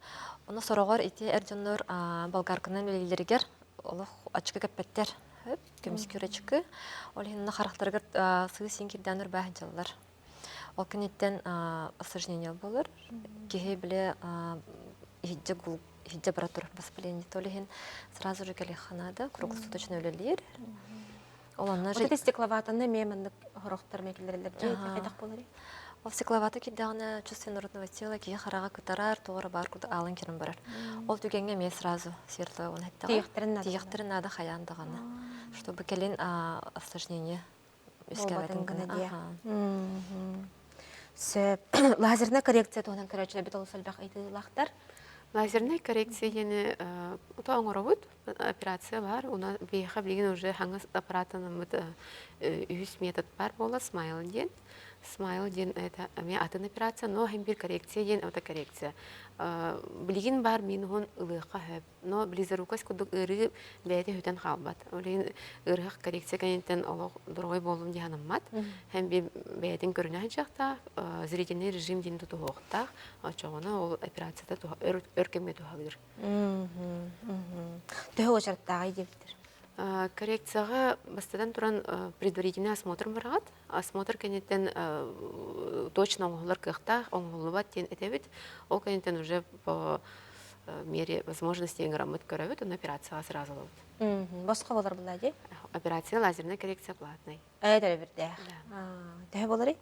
Оны сорогор ите эрдөннөр болгаркынан белгилергер олох ачка кеппеттер. Көмүскүречки. Ол хинна характергер сый сиңкирдәнер баһынчалар. Ол кенеттен осложнение болар. Кеһе биле хиджа баратур воспаление толихин сразу же калиханада круглосуточно өлелер. Вот это стекловатаны мемендик хорохтар мекелдерлер кайдак болар. Ол стекловаты киддагына чувствие народного тела ки харага кытарар тоора бар куда алын кирин барар. Ол түгенге мен сразу светло он хаттага. Тиехтерин надо хаяндагана. Чтобы келин осложнение искалатын гана. Сөп лазерная коррекция туган көрәчләр бит ол сөлбәк әйтеләктәр. Лазерная коррекция яны оңоробут операция бар. Уна бейха билген уже хаңыз аппаратының үз метод бар бола Smile ден. Smile ден это мен атын операция, но hem bir коррекция ден автокоррекция. Билген бар мен он ылыга хөп. Но близерукас кудук ыры бәйте хөтен халбат. Олен ыры коррекция кентен олог дорой болдум дигәнмат. Hem bir бәйтен көрүнә чакта зрительный режим ден тутугта. Ачыгына ол операцияда өркемгә туһабыдыр. Төһө очраттагы диптер. Коррекцияга бастадан туран предварительный осмотр барат. Осмотр кенеттен точно оңголор кыхта, оңголубат тен этебит. Ол кенеттен уже по мере возможности граммат көрөбүт, он операцияга сразу болот. Башка болар була ди? Операция лазерная коррекция платный. Әйдәр бирде. Төһө болар?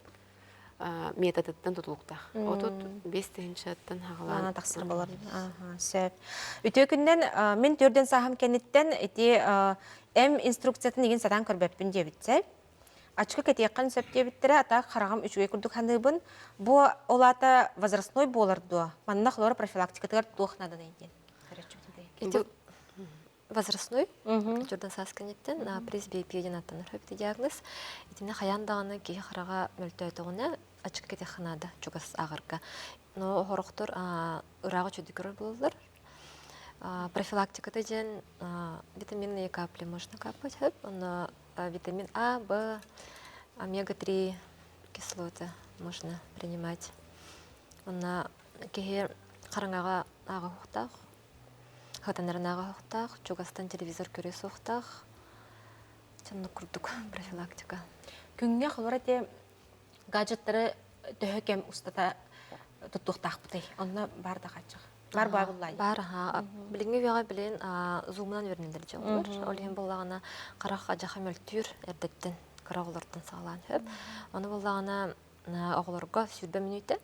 Методтан тутулукта. Отут 5 тенчаттан хагалан. Тахсыр болар. Сөп. Үтө күндән мен төрдән сахам кенеттен эти инструкциясын деген сатан көрбөппүн дебитсе. Ачка кетеккан сөп дебиттере ата харагам 3 күрдүк ханыбын. Бу олата возрастной боларду. Манна хлор профилактикатыгар тухнадан эйден. Возрастной, Jordan Saskaniттен, пресс бейпеден аттаныр хөпті диагноз. Итіне хаяндағаны кей қараға мөлтөйтіғіне ачық кете қынады чугас ағырға. Но хорықтыр ұрағы чөді көрір болылар. Профилактиката ден витаминные капли можно капать хөп. Витамин А, Б, омега-3 кислоты можно принимать. Кей қараңаға ағы хуқтақ. Хатанарнага хохтах, чугастан телевизор көрө сохтах. Чанны курдук профилактика. Күнгө хлорате гаджеттары төһөкем устата туттуктак бутый. Онна бар да качык. Бар буллай. Бар билинге вяга билен зумунан вернелер жолор. Олен буллагана каракка жахамөлтүр эрдеттен караголордон сагалан хөп. Аны буллагана оглорго сүрбө минутте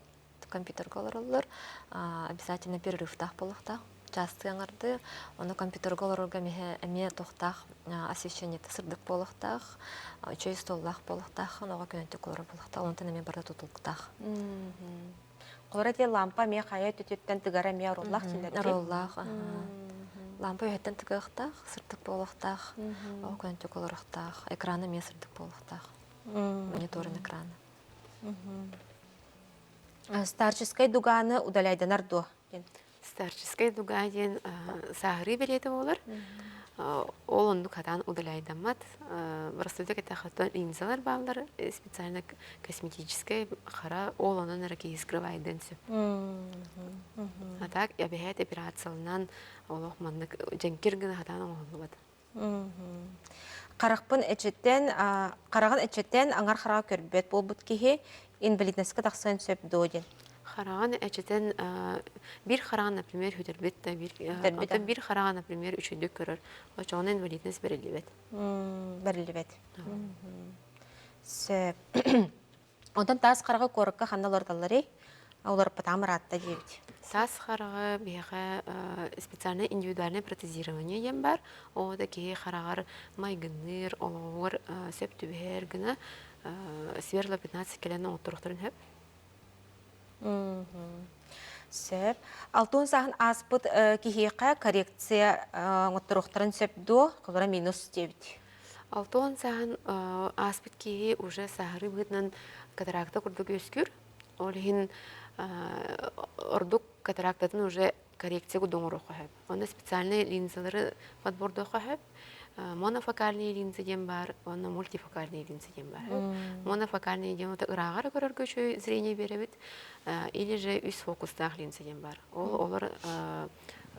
компьютерге олоролор. Обязательно перерывтах болуктак. Частый аңарды, оны компьютерге олорга эме тохтах освещение сырдык болуктах, чөй столлах болуктах, оныга көнөтүк олор болуктах, онтан эме барда тутулуктах. Колорате лампа ме хая төтөттен тыгара ме роллах синдер. Роллах. Лампа өттен тыгыктах, сырдык болуктах, ого көнөтүк олоруктах, экраны ме сырдык болуктах. Мониторын экраны. Старческой дуганы удаляйданар до. Старческой дугаден сахары билети болар. Ол онду катан удаляйдамат. Растуда кетахатан линзалар баалар специально косметическая хара ол онун раки скрывайденсү. Атак я бехет операциялынан олох мандык женкирген хатан оңолубат. Каракпын эчеттен, караган эчеттен аңар харага көрбөт болбут кихи инвалидностька таксан сөп доден. Хараган эчетен бир хараган, например, хүдербетте бир хараган, например, үчүндү көрөр. Ошону инвалидность берилибет. Берилибет. Сөп. Ондан тас карага корукка ханналардалары, олар патамыратта дейбит. Тас харага бияга специальное индивидуальное протезирование ем бар. Ода ки харагар майгыныр, олор сөп түбер гына сверла 15 келени отуруктурун хөп. Сөп. Алтын сағын аспыт кихиқа коррекция оттырықтарын сөпді, қолыра минус дебіт. Алтон сахан аспит кии уже сахары бытнан катаракта курдук өскүр. Олхин ордук катарактатын уже коррекция гудоңору қойып. Онда специальные линзалары подборду қойып. Монофокальные линзы дем бар, онда мультифокальные линзы дем бар. Монофокальные дем это ырағары көрөргөчө зрение беребит, или же үс фокустах линзы дем бар. Олар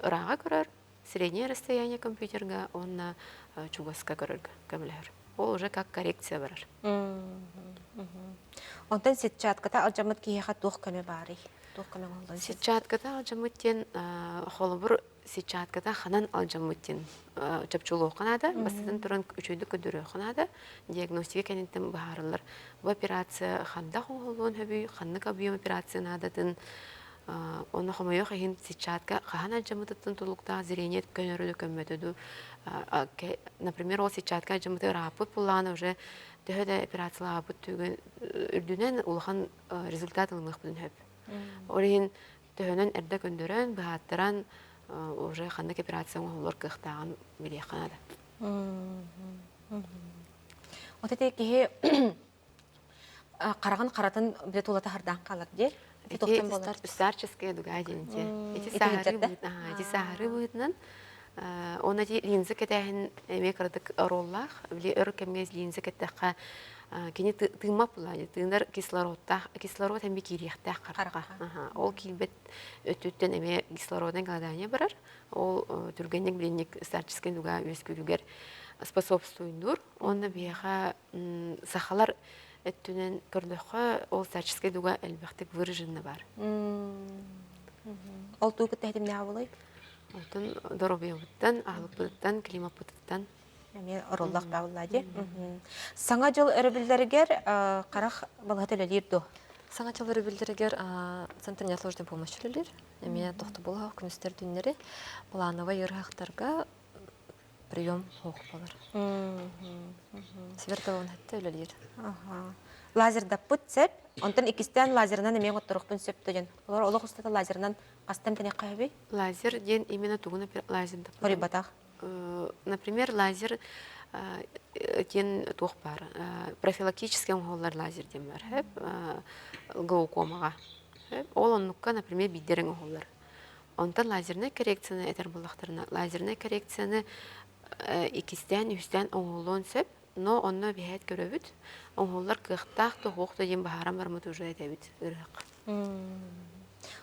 ырага көрөр, среднее расстояние компьютерга, онна чугаска көрөргө көмөлөр. Ол уже как коррекция барар. Онтан сетчатката алжамыт кихиқа тух көмө бары. Сетчатката алжамыттен холобур сетчатката ханан алжамыттен чапчулуу канада, бастан туран үчөйдү көдөрө канада, диагностика кенеттен баарылар. Бу операция ханда холбон хөбүй, ханнык объем операция надатын оны хомойо хин сетчатка хахан алжамыттын тулукта зрение көнөрү көмөтөдү. Например, ол сетчатка алжамытты рапыт пулана уже төһөдө операциялар бүтүгөн үрдүнөн улхан результат ылмык бүтүн хөп. Орин төһөнөн эрдэ көндөрөн бааттаран уже ханнык операция олор кыхтаган биле канада. Отете кихи караган каратын бит улата хардан калар де. Старческая дуга денте. Эти сахары бытнан она ди линза кетехин эме кырдык роллах, биле өр кемгез линза кетекка кини тыймап булады. Тыйндар кислород һәм бикирияхтә карга. Ол килбет өтүттен эме кислородын голодание барар. Ол түргенник биленник старческий дуга өскүлүгер способствуйдур. Онда бияха сахалар өттүнен көрдөккө ол старческий дуга элбектик выраженный бар. Ол тугы тәһдимне абылай. Алтын доробиябыттан, аһлыкбыттан, климапыттан. Эме ороллак баулады. Саңа жыл өрөбүлдергер карак балгатылыр до. Саңа жыл өрөбүлдергер центр неотложной помощи үлелер. Эме тохты болга күнүстер дүннери плановый ыргактарга прием хок болар. Свертован хатта үлелер. Лазерда путсеп, онтан икистен лазернан эме оттурукпун сөптөдөн. Олар олох устата лазернан астан тене кайбы? Лазер ден именно тугуна лазерда. Порибатах. Например, лазер тен тух бар. Профилактический оңголлар лазер ден бар. Глаукомага. Ол оннукка, например, биддерен оңголлар. Онтан лазерный коррекцияны этер булактарына. Лазерный коррекцияны икистен, үстен оңголлон сөп, но онно бихет көрөбүт. Оңголлар кыхтах тухукта ден бахарам бармыт уже этебит.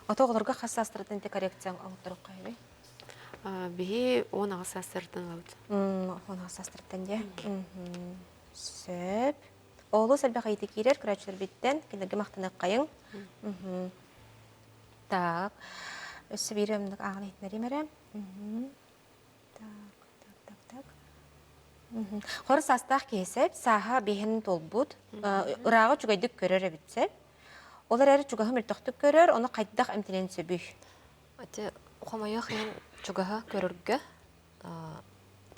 Отоғыларға қассастырдың те коррекцияң аңыттырық қайбы? Бихи он ағысастырдың лауд. Он ағысастырдың де. Сөп. Олы сәлбі қайты кейлер, күрәчілер біттен, кендерге мақтаны қайың. Так. Өсі беремдік ағын етмәрем әрем. Қоры састақ кейсеп, саға бейхінің толбуд. Ұрағы жүгайдық көрер әбітсеп. Олар әрі чугаһы мөлтөктүк көрөр, оны кайдах эмтинен сөбүй. Ате ухамайах ен чугаһы көрөргө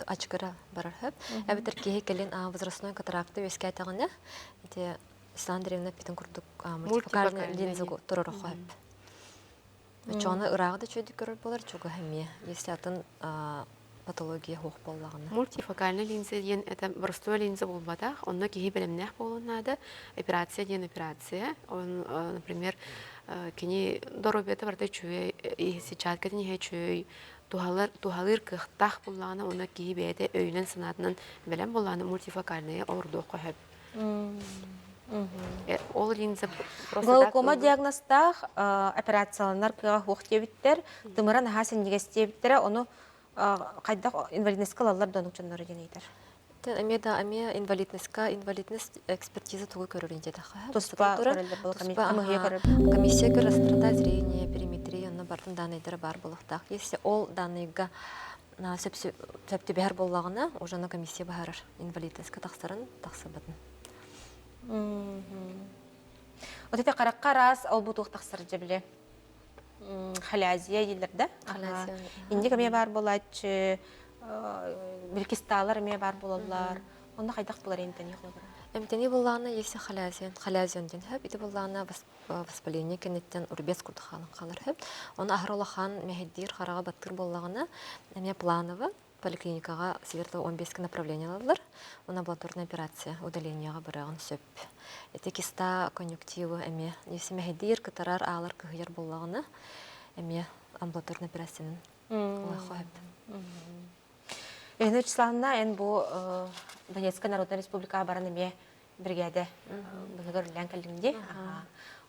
ачкыра барар хэп. Әбитер кеһи келен возрастной катаракты веске айтаганы. Ите Исландриевна питен курдук мультифокальный линза турор хэп. Чоны ырагы да чөйдү көрөр болар чугаһы ме. Если атын патология хох боллагына. Мультифокальный линза ден это простой линза болбатах, онно кихи белемнех болунады. Операция ден операция. Он, например, кини доробета барда чуй и сейчас кини хе чуй тухалыр кыхтах боллагына онно кихи бете өйнен санатынан белем боллагына мультифокальный ордо кохеп. Ол линза просто Глаукома диагностах операциялар кыга хох дебиттер, тымыран хасен дигестебиттер, оны кайдак инвалидностька алалар донукчаннары денейтер. Аме инвалидность экспертиза тугу көрөрүн жете ха. Тоспа комиссия көрөстөрдө зрение, периметрия, на бардын даныйдары бар болуктак. Если ол даныйга сөптү бер боллагына, уже на комиссия баарар инвалидностька таксарын таксыбытын. Отете каракка раз ал бутук таксыр жебле. Халязия дилерде. Инде кеме бар болачы, билкисталар эме бар болалар. Онда хайдах булар энтени хлобра. Эмтени булланы есе халязион ден хөп, ити булланы воспаление кенеттен урбес курдыханы қалар хөп. Оны ахролахан мехеддир харага баттыр буллагына эме плановы поликлиникага северда 15 направление алалар. Она амбулаторная операция удалениега бараган сөп. Эти киста конъюнктивы эме есе мехеддир кытарар алар кыгыяр буллагына эме амбулаторная операциянын лахып. Эне числанна эн бу Донецкая Народная Республика баран эме бригада бүгөр лянкалинде.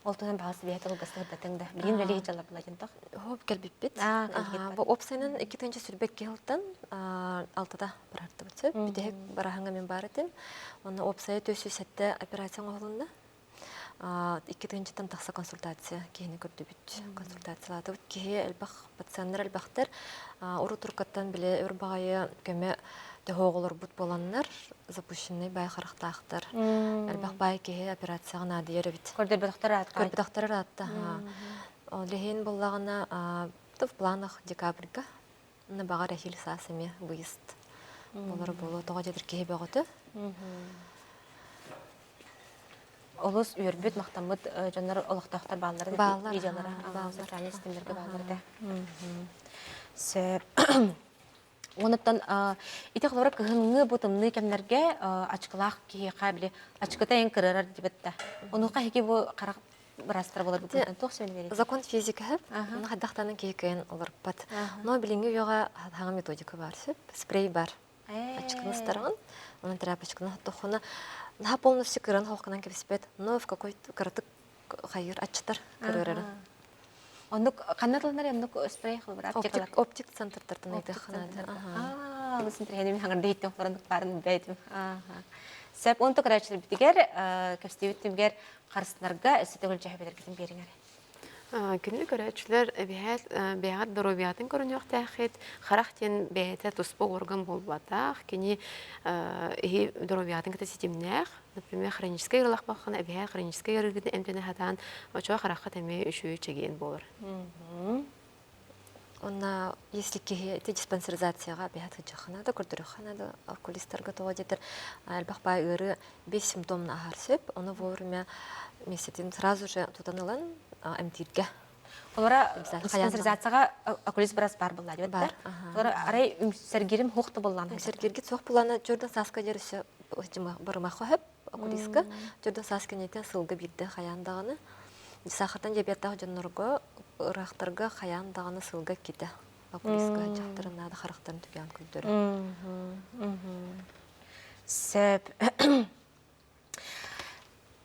Ол туган баасы бияты гастыр датыңда. Билин вели жала буладын тох. Хоп келбиппит. келбиппит. Бу опсайнын 2-нче сүрбек келтен 6-да барарды бүтүп. Бидек бараханга мен барытын. Оны опсай төсүсетте операция оголунда. 2-нчетен такса консультация кийини көрдү бүт. Консультацияларды бүт кие элбах пациенттер элбахтар уру туркаттан биле өрбагайы көмө төгөголор бут боланнар запущенный бай характактар. Элбах бай кие операцияга надыйыр бит. Көрдө доктор ат. Көрбі доктор атта. Лехин боллагына в планах декабрьга на багар ахил сасыме выезд. Болар болу тоға жедір кеhe бөгөтө. Олус үйөрбүт мактамыт жандар олоктоктор баалары видеолары социальный системдерге бааларды. Онуттан ите хлора кыгынны бутымны кемнерге ачкылах кие кабили ачкыта эң кырырар дибетте. Онука хеки бу карак брастар болор бутын тох сөйлөп берет. Закон физика хэп. Оны хаддахтанын кейкен олар пат. Но билинге йога хага методика бар сөп. Спрей бар. Ачкыны старган. Оны тряпочканы тохуна на полностью кырын холканан кепспет. Но в какой-то кырытык хайыр ачтар кырырары. Ондук канатланар ондук спрей кылып аптекалар. Оптик центрдерден айтыханады. Лысын тренер хангар дейтен форындык барын бәйтим. Сәп онтук рачылы битигер кәстебиттимгер карсынарга эсетегөл жахбелер кетин бериңер. Күнлü көрәчләр бәгат дөрөбиятын көрүнөк тәхит, характен бәйәтә туспы орган булбатах, кини дөрөбиятын кете системнәх, например, хроническая ярлах бакхан, бәя хроническая ярыгы эмтене хатан, ача харакат эме үшү чеген булыр. Онна если ки диспансеризацияга бәят хыҗахана да көрдөрөхана да окулистларга тога жетер. Албах бай ыры 5 симптомны ахар сөп, оны вовремя месяцин сразу же тутанылан МТИРге. Олара диспансеризацияга окулист барас бар булла дип бар. Олара арай сәргерим хукты буллан. Сәргерге цох булланы жөрдөн саска дерсе барма хап окулистка. Жөрдөн саска нете сылгы бирде хаяндагыны. Сахардан диабеттагы жоннорго ырактарга хаяндагыны сылга ките. Окулистка жактырына да характарын түгән күлдөрө. Сәп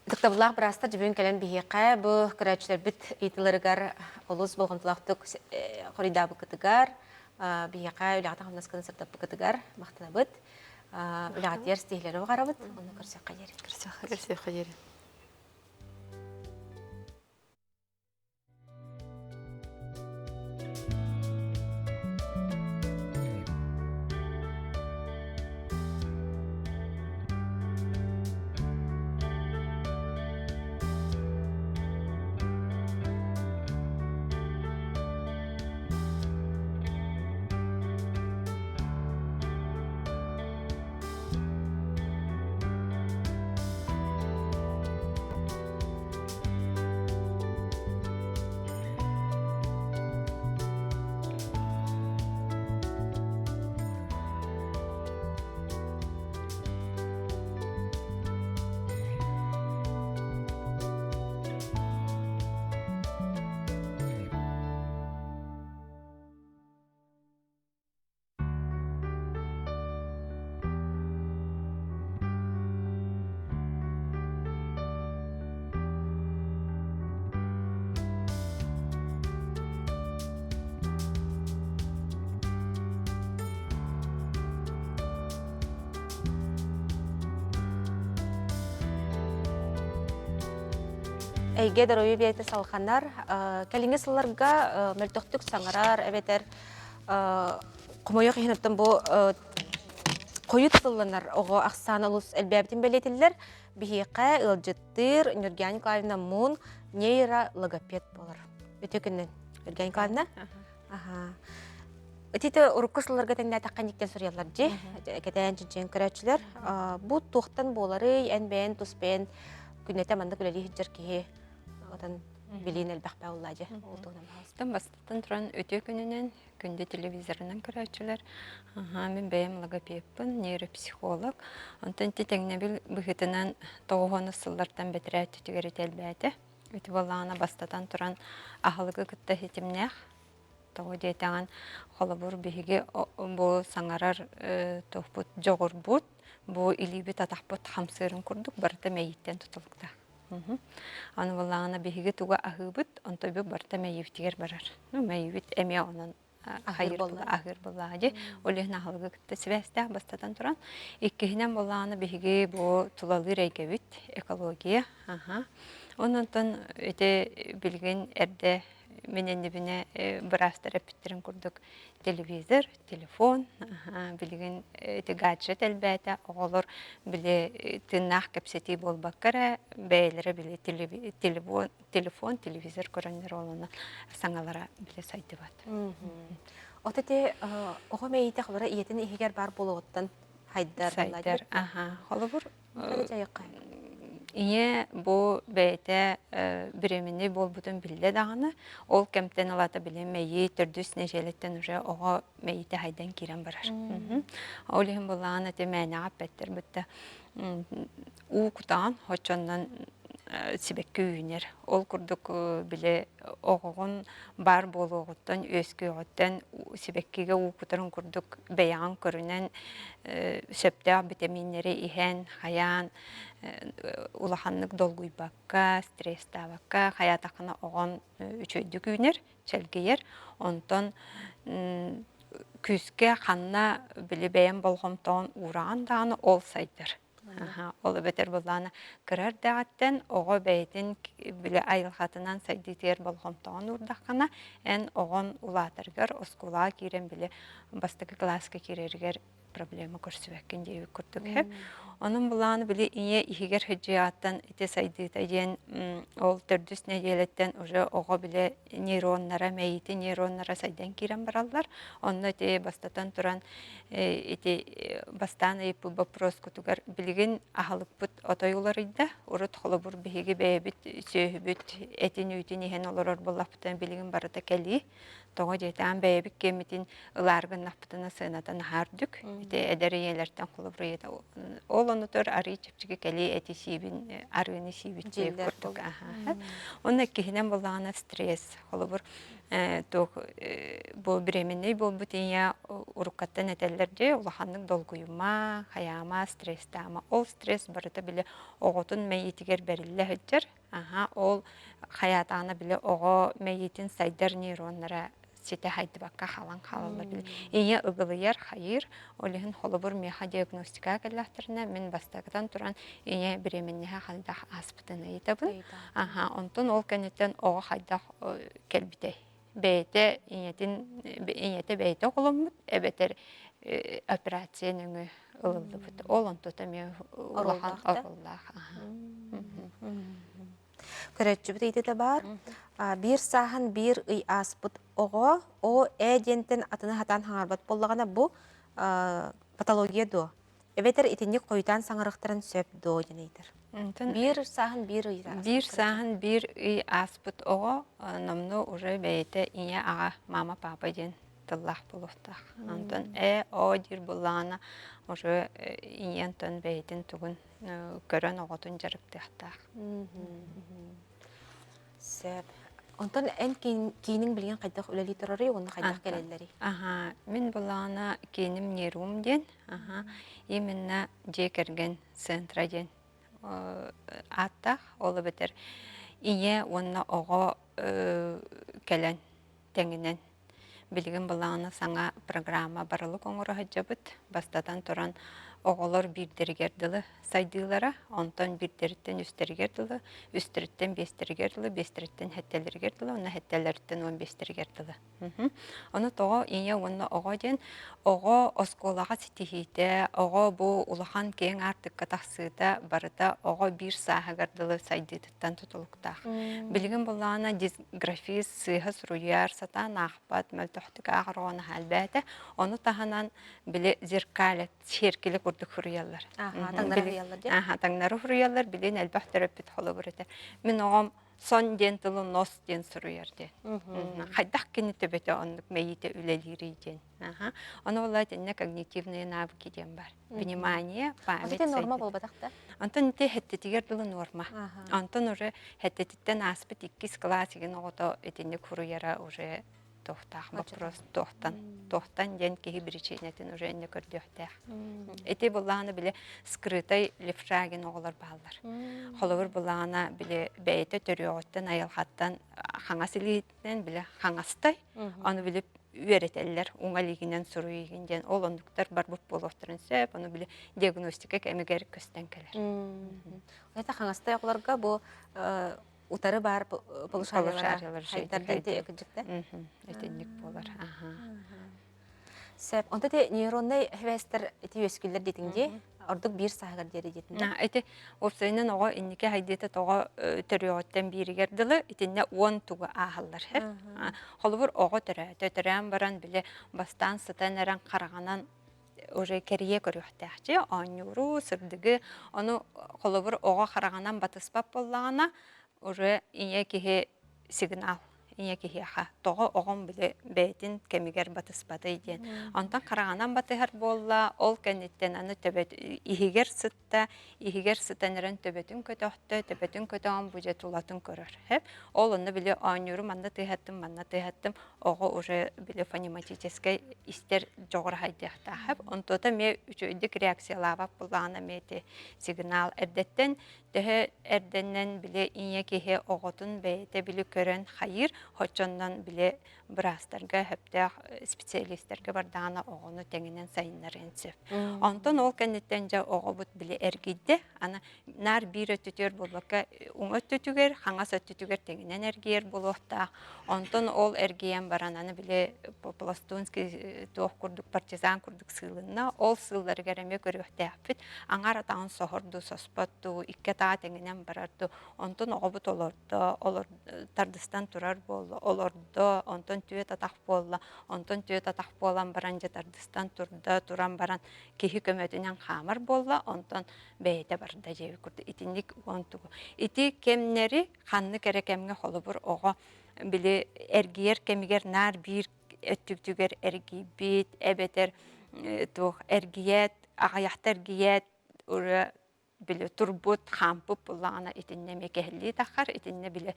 Доктор Брастар жибен келен бихеқа бу көрәчләр бит итиләргәр олус булгынлыктык коридабы кытыгар бихеқа үләгәтән ханаскын сыртап кытыгар мактанабыт үләгәтәр стиләре гарабыт аны күрсәк кайер Көрсөк хәҗәр. Әйге дөрөйе бейте салханнар, кәлиңе сылларга мөлтөктүк саңарар, әбетер кумойок хинептен бу коют сылланар, ого аксан улус элбәбитин белетиллер, бихиқа ылжыттыр, Нургиян Николаевна мун нейрологопед болар. Өтө күннен Нургиян Николаевна? Титі ұрыққысыларға тәңді атаққан ектен сұрыялар же, кәтәйін жүнчен көрәтшілер. Бұ тоқтан болары, әнбәйін, тұспәйін, күннеті маңды күләлі хүджер кейі, одан білейін әлбәқ бәуылла же. Бастан бастан тұран өте күнінен, күнде телевизорынан көрәтшілер. Мен бәйім логопедпін, нейропсихолог. Онтан тетеңіне біл бұғытынан тоғығыны сыллардан бәтірі әттігері тәлбәді. Өті болағына бастатан тұран ағылығы күтті хетімнәқ. Тоғы дейтаған қолыбыр бігі бұл саңарар тоқпыт жоғыр бұд, бұл илибет атақпыт қамсырын күрдік, барыта мәйіттен тұтылықта. Аны болағына бігі туға ағыбыт, онты бұл барыта мәйіптігер барар. Мәйібет әме оның ағыр болағыды. Олығын ағылығы күтті сібәсті бастатан тұран. Иккігінен болағына бігі бұл тұлалы рәйгәбіт, экология. Онын өте білген әрді менен дебине бірастар әпіттерін күрдік телевизор, телефон, білген гаджет әлбәті, оғылыр біле тыннақ кәпсеті болбаққара, бәйлері біле телефон, телевизор көрінер олына саңалара біле сайды бат. Отете оғы мәйті қылыра иетін егер бар болуғыттан хайдар Сайдар, қолыбыр. Ие бұл бәйті біреміне бол бұтын білді дағаны, ол кәмтен алата білем мәйі түрдіс нәжелеттен уже оға мәйті хайдан керен барар. Ол ең болағын әте мәне ғаппәттір бұтты. У құтаған, хочоннан сибекке үйінер. Ол күрдік біле оғығын бар болуғыттан, өскі оғыттан сибеккеге у құтырын күрдік бәян көрінен сөпті витаминері ихен, хаян, улаханнык долгуй бакка, стресс табакка, хаятақына оған үчөйдік үйінер, чәлгейер. Онтан күске қанна біле бәян болғымтауын ураған дағаны ол сайдыр. Ол бетер болғаны кірер дағаттен оға бәйтін біле айылғатынан сайдетер болғымтауын урдаққана, ән оған улатыргар, оскула керен біле бастықы класска керергер проблема көрсібәккен дейі күрдік хеп. Onun bulanı bile iyi ihger hücciyattan ite saydıta yen ol türdüs nedeletten oja oğa bile nöronlara meyti nöronlara saydan kiren barallar. Onu ite bastatan turan ite bastan ip вопрос kutugar bilgin ahalık put otoyularıydı. Urut xolubur bihigi bebit söhbüt etin ütin ihen olurur bullaptan bilgin barata kelli. Toğa jetan bebik kemitin ılargın naptana sığınatan hardük. Ite ederi yelerden xolubur yeda onu tör arı çepçiki keli eti sibin arını sibin çep kurduk. Onun kihinen bulağına stres xolubur. Bu biremini bu butinya urukattan etellerce ulahanlık dolguyuma, hayama, streste ama ol stres barıta bile oğutun meyitiger berille hüccer. Ol hayatana bile oğu meyitin saydar nöronlara site haydi bakka halan halalı bile. İyi ıgılıyar, hayır. Olihin holubur meha diagnostika gelahtarına min bastaqdan turan iyi bireminneha halda aspıtını yitabın. Ondan ol kenetten oğu hayda kelbite. Beyte iyete beyte olumut ebeter operasiyonunu ılıldı bud. Olun tutamıyor ulahan orullah. Көрәтчі бітейді де бар. Bir сахан bir ый аспыт оға, о әдентен атыны хатан хаңарбат болағана бұл патология до. Эветер итинник қойтан саңырықтырын сөп до денейдір. Bir сахан bir ый аспыт. Bir sahan bir ый аспыт оға, намны уже бейте ие аға мама папа ден тыллах болуқтақ. Антон о дир болағана уже иен тон бейтін түгін көрін оғытын жарыптықтақ. Сөп. Онтан ән кейінің білген қайдақ өлелі тұрары, оны қайдақ келелері? Мен болағына кейінім нерум ден, еменна жекерген центра ден аттақ, олы бітір. Ие онына оға кәлін тәңінен білген болағына саңа программа барылы қоңыры ғаджабыт, бастатан тұран оголор бирдергердылы сайдылара, онтон бирдерттен үстергердылы, үстерттен бестергердылы, бестерттен хеттелергердылы, онна хеттелерттен 15тергердылы. Оны тоға ине онна ого ден, ого осколаға ситихите, ого бу улахан кең артык катақсыда барыта ого бир сахагардылы сайдыдыттан тутулуктақ. Билген боллана дисграфиз сыйға суруяр сатан ақпат мөлтөқтік ағырғаны халбәті, оны таханан биле зеркалет шеркелі көрдік хуруялар. Таңнары хуруялар де? Таңнары хуруялар билен әлбәқтері бит холы бұрыты. Мен оғам сон ден тылы нос ден суруяр ден. Хайдақ кені төбеті онлық мәйіті үлелері ден. Оны олай денне когнитивные навыки ден бар. Внимание, память. Антон норма бол батақта? Антон те хеттетігер дылы норма. Антон уже хеттетіттен аспыт 2 класс еген оғыта етенек хуруяра уже тоқтақ вопрос тоқтан ден кеги біреченетін уже не көрдіқтақ. Эти болағаны біле скрытай левшаген оғылар балдар. Холовыр болағына біле бәйті төріғыттан айалғаттан хаңасылиеттен біле хаңастай, оны біле үйеретелер, оңалигінен сұру егінден, ол ондықтар бар бұп болуқтырын сөп, оны біле диагностика кәмегер көстен кәлер. Eta хаңастай оғыларға бұл утары бар полушариялар шайтарды де өкінжікті? Өтенік болар. Сөп, онда де нейронный хвестер эти өскілер детіңде, ордық бір сағығыр дері детінде? Эти опсайынан оға иннеке хайдеті тоға төріғыттен бірігерділі, етіне 10 туғы ағылар. Қолыбыр оға төрән баран біле бастан сытан әрін қарағанан уже керие көріқтәқчі, анюру, сырдығы, оны қолыбыр оға қарағанан батыспап болағына, уже ине кеге сигнал, ине кеге аға. Тоғы оғын біле бәйтін кемігер батыспады еден. Онтан қарағанан батығар болла, ол кәнеттен аны төбет ихигер сыттан әрін төбетін көтіқті, төбетін көтіған бұже тулатын көрір. Ол оны біле анюру манна тыйхаттым, оғы уже біле фонематическай истер жоғыр хайдияқтағып. Онтота ме үчөйдік реакциялавап болағына меті сигнал әрдеттен, төхі әрденнен біле ине кеге оғытын бәйті біле көрін хайыр, хочондан біле бірастарға хөптәқ специалисттерге бардағына оғыны тәңінен сайынлар енсіп. Онтон ол кәнеттен жа оғы бұт біле әргейді, ана нар бір өттүтер болуққа ұң өттүтігер, қаңас өттүтігер тәңінен әргейер болуқтақ. Онтон ол әргейен барананы біле пластунский тоқ күрдік, партизан күрдік сылына, ол сыллары кәрәме көріқтәқ біт, аңар атағын соғырды, соспатты, икке таға тәңінен барарды. Онтон оғы бұт олар тардыстан тұрар болды, оларды, онтон түйет атақ болла, онтон түйет атақ болан баран жетардыстан тұран баран кехи көмөтінен қамыр болла, онтон бәйті барда жеви күрді. Итіндік онтығы. Ити кемнері қанны кәрекемге қолы бұр оға біле әргейер кемігер нар бір өттүктүгер әргей бит, әбетер әргейет, ағаяқты әргейет, үрі біле турбут, хампып бұлағына етінне мекәлі тақар, етінне біле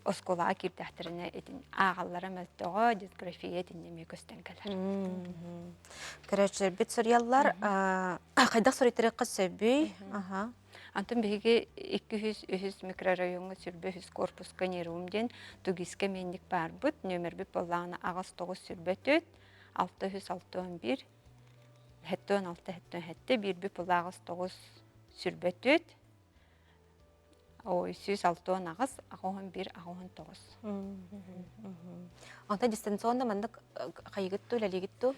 осколаға кирдәқтеріне ағалары мәлтіға дисграфия етінне мекөстен кәлер. Көрәчі, бет сұрялар, қайдақ сұреттері қыз сөбүй? Антон беге 200 микрорайонғы сүрбе 100 корпуска нерумден тугиске мендік бар бұд, нөмір біп болағына ағыз 9 сүрбе төт, 661, 716 бір біп болағыз 9 сүрбе төт, 106 ағыз, ағуын 1, ағуын 9. Онта дистанционна мандық қайығытту, ләлігітту?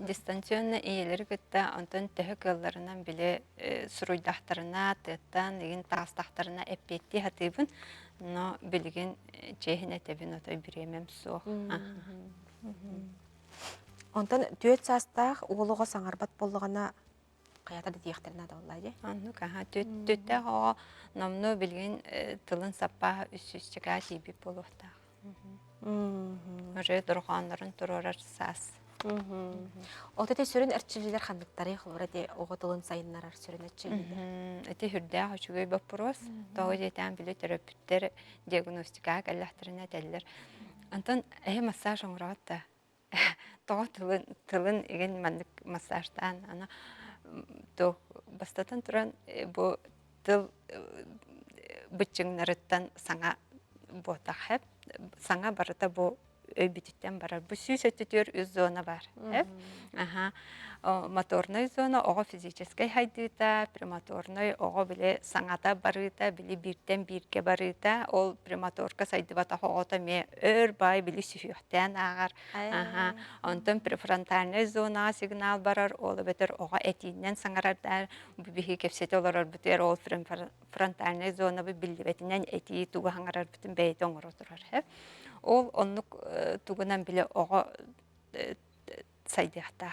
Дистанционна иелері күтті, онтан төхі көлларынан біле сұруйдақтарына, тыттан, еген тағыстақтарына әппетті хатыбын, но білген чейхін әтебін отой біремем соқ. Онтан түйет састақ олуға саңарбат болуғана қаятады дейіқтеріне да олайды? Анну каха, төттә оға намну білген тылын саппаға үс-үстіға тейбіп болуқтақ. Уже дұрғанларын тұрорар сас. Отыте сүрін әртшілілер қандықтары қылырады оғы тылын сайынлар сүрін әртшілілер? Әте хүрдәғ үшігөй баппырос, тоғы жетен білі терапевттер диагностика кәлләқтеріне тәлілер. Антон әйе массаж оңырағатта. Тоғы тылын еген мәндік массаждан, бастатан тұран бұ тыл бұтчыңнарыттан саңа ботақ хәп, саңа барыта бұ өйбүтүттен барар. Бу сүүс өттүтөр үз зона бар. Аха. Моторной зона ого физической хайдыта, премоторной ого биле саңата барыта, биле бирден бирге барыта, ол премоторка сайдыбата хогота ме өр бай биле сүйөктен агар. Аха. Онтон префронтальный зона сигнал барар, ол бетер ого этинен саңарардар, бу бихи кепсете олар бетер ол фронтальный зона бу билбетинен эти туга хаңарар бүтүн бейт оңор отурар. Ол оннук тугунан биле ого сайдыакта.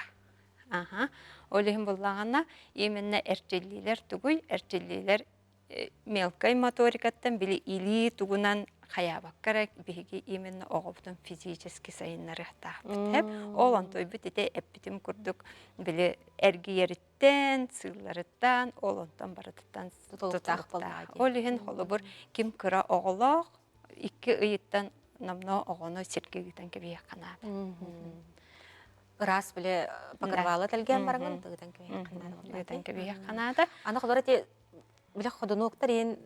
Ага. Олехин боллагана именно эрчеллилер тугуй, эрчеллилер мелкой моторикаттан били или тугунан хаябаккара биги именно огоптун физически сайыннарыхта. Ол онтой бүтете эппитим курдук били эргиерттен, сылларыттан, ол онтон баратыттан тутулуктак болду. Олехин холобур ким кыра оголок, икки ыйыттан намно огоно сиркегитен кебиек канады. Раз биле покрывало телген барган, тыгытан кебиек канады. Аны холор эти биле ходунуктар ен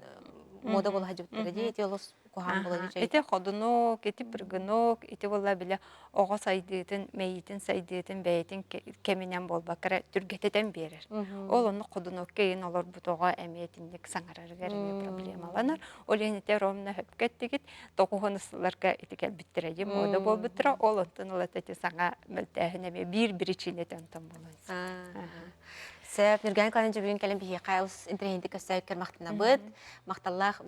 мода бол хажуттар ди эти олос кухан боло дичей. Эти ходунук, эти прыгынук, эти болла биле ого сайдытын, мейтин сайдытын, бейтин кеминен болбакара түргететен берер. Ол оны ходунук кейин олар бутога эметиндик саңараргар проблемаланар. Ол енете ромна хөпкеттигит токугонусларга этикел биттереди мода болбутра, ол онтон олат эти саңа мөлтәһинеме бир ичилетен тон болон. Сәп Нурган Кланчы бүгін кәлем бихи қайыз интернетті көстәйіккер мақтына бұд. Мақталлақ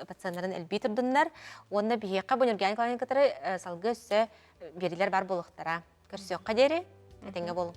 пациентларын әлбей тұрдынлар. Онына бихи қа бұл Нурган Кланчы кітірі салғы өсі берілер бар болуқтара. Көрсі өққа дері, әтенге болу.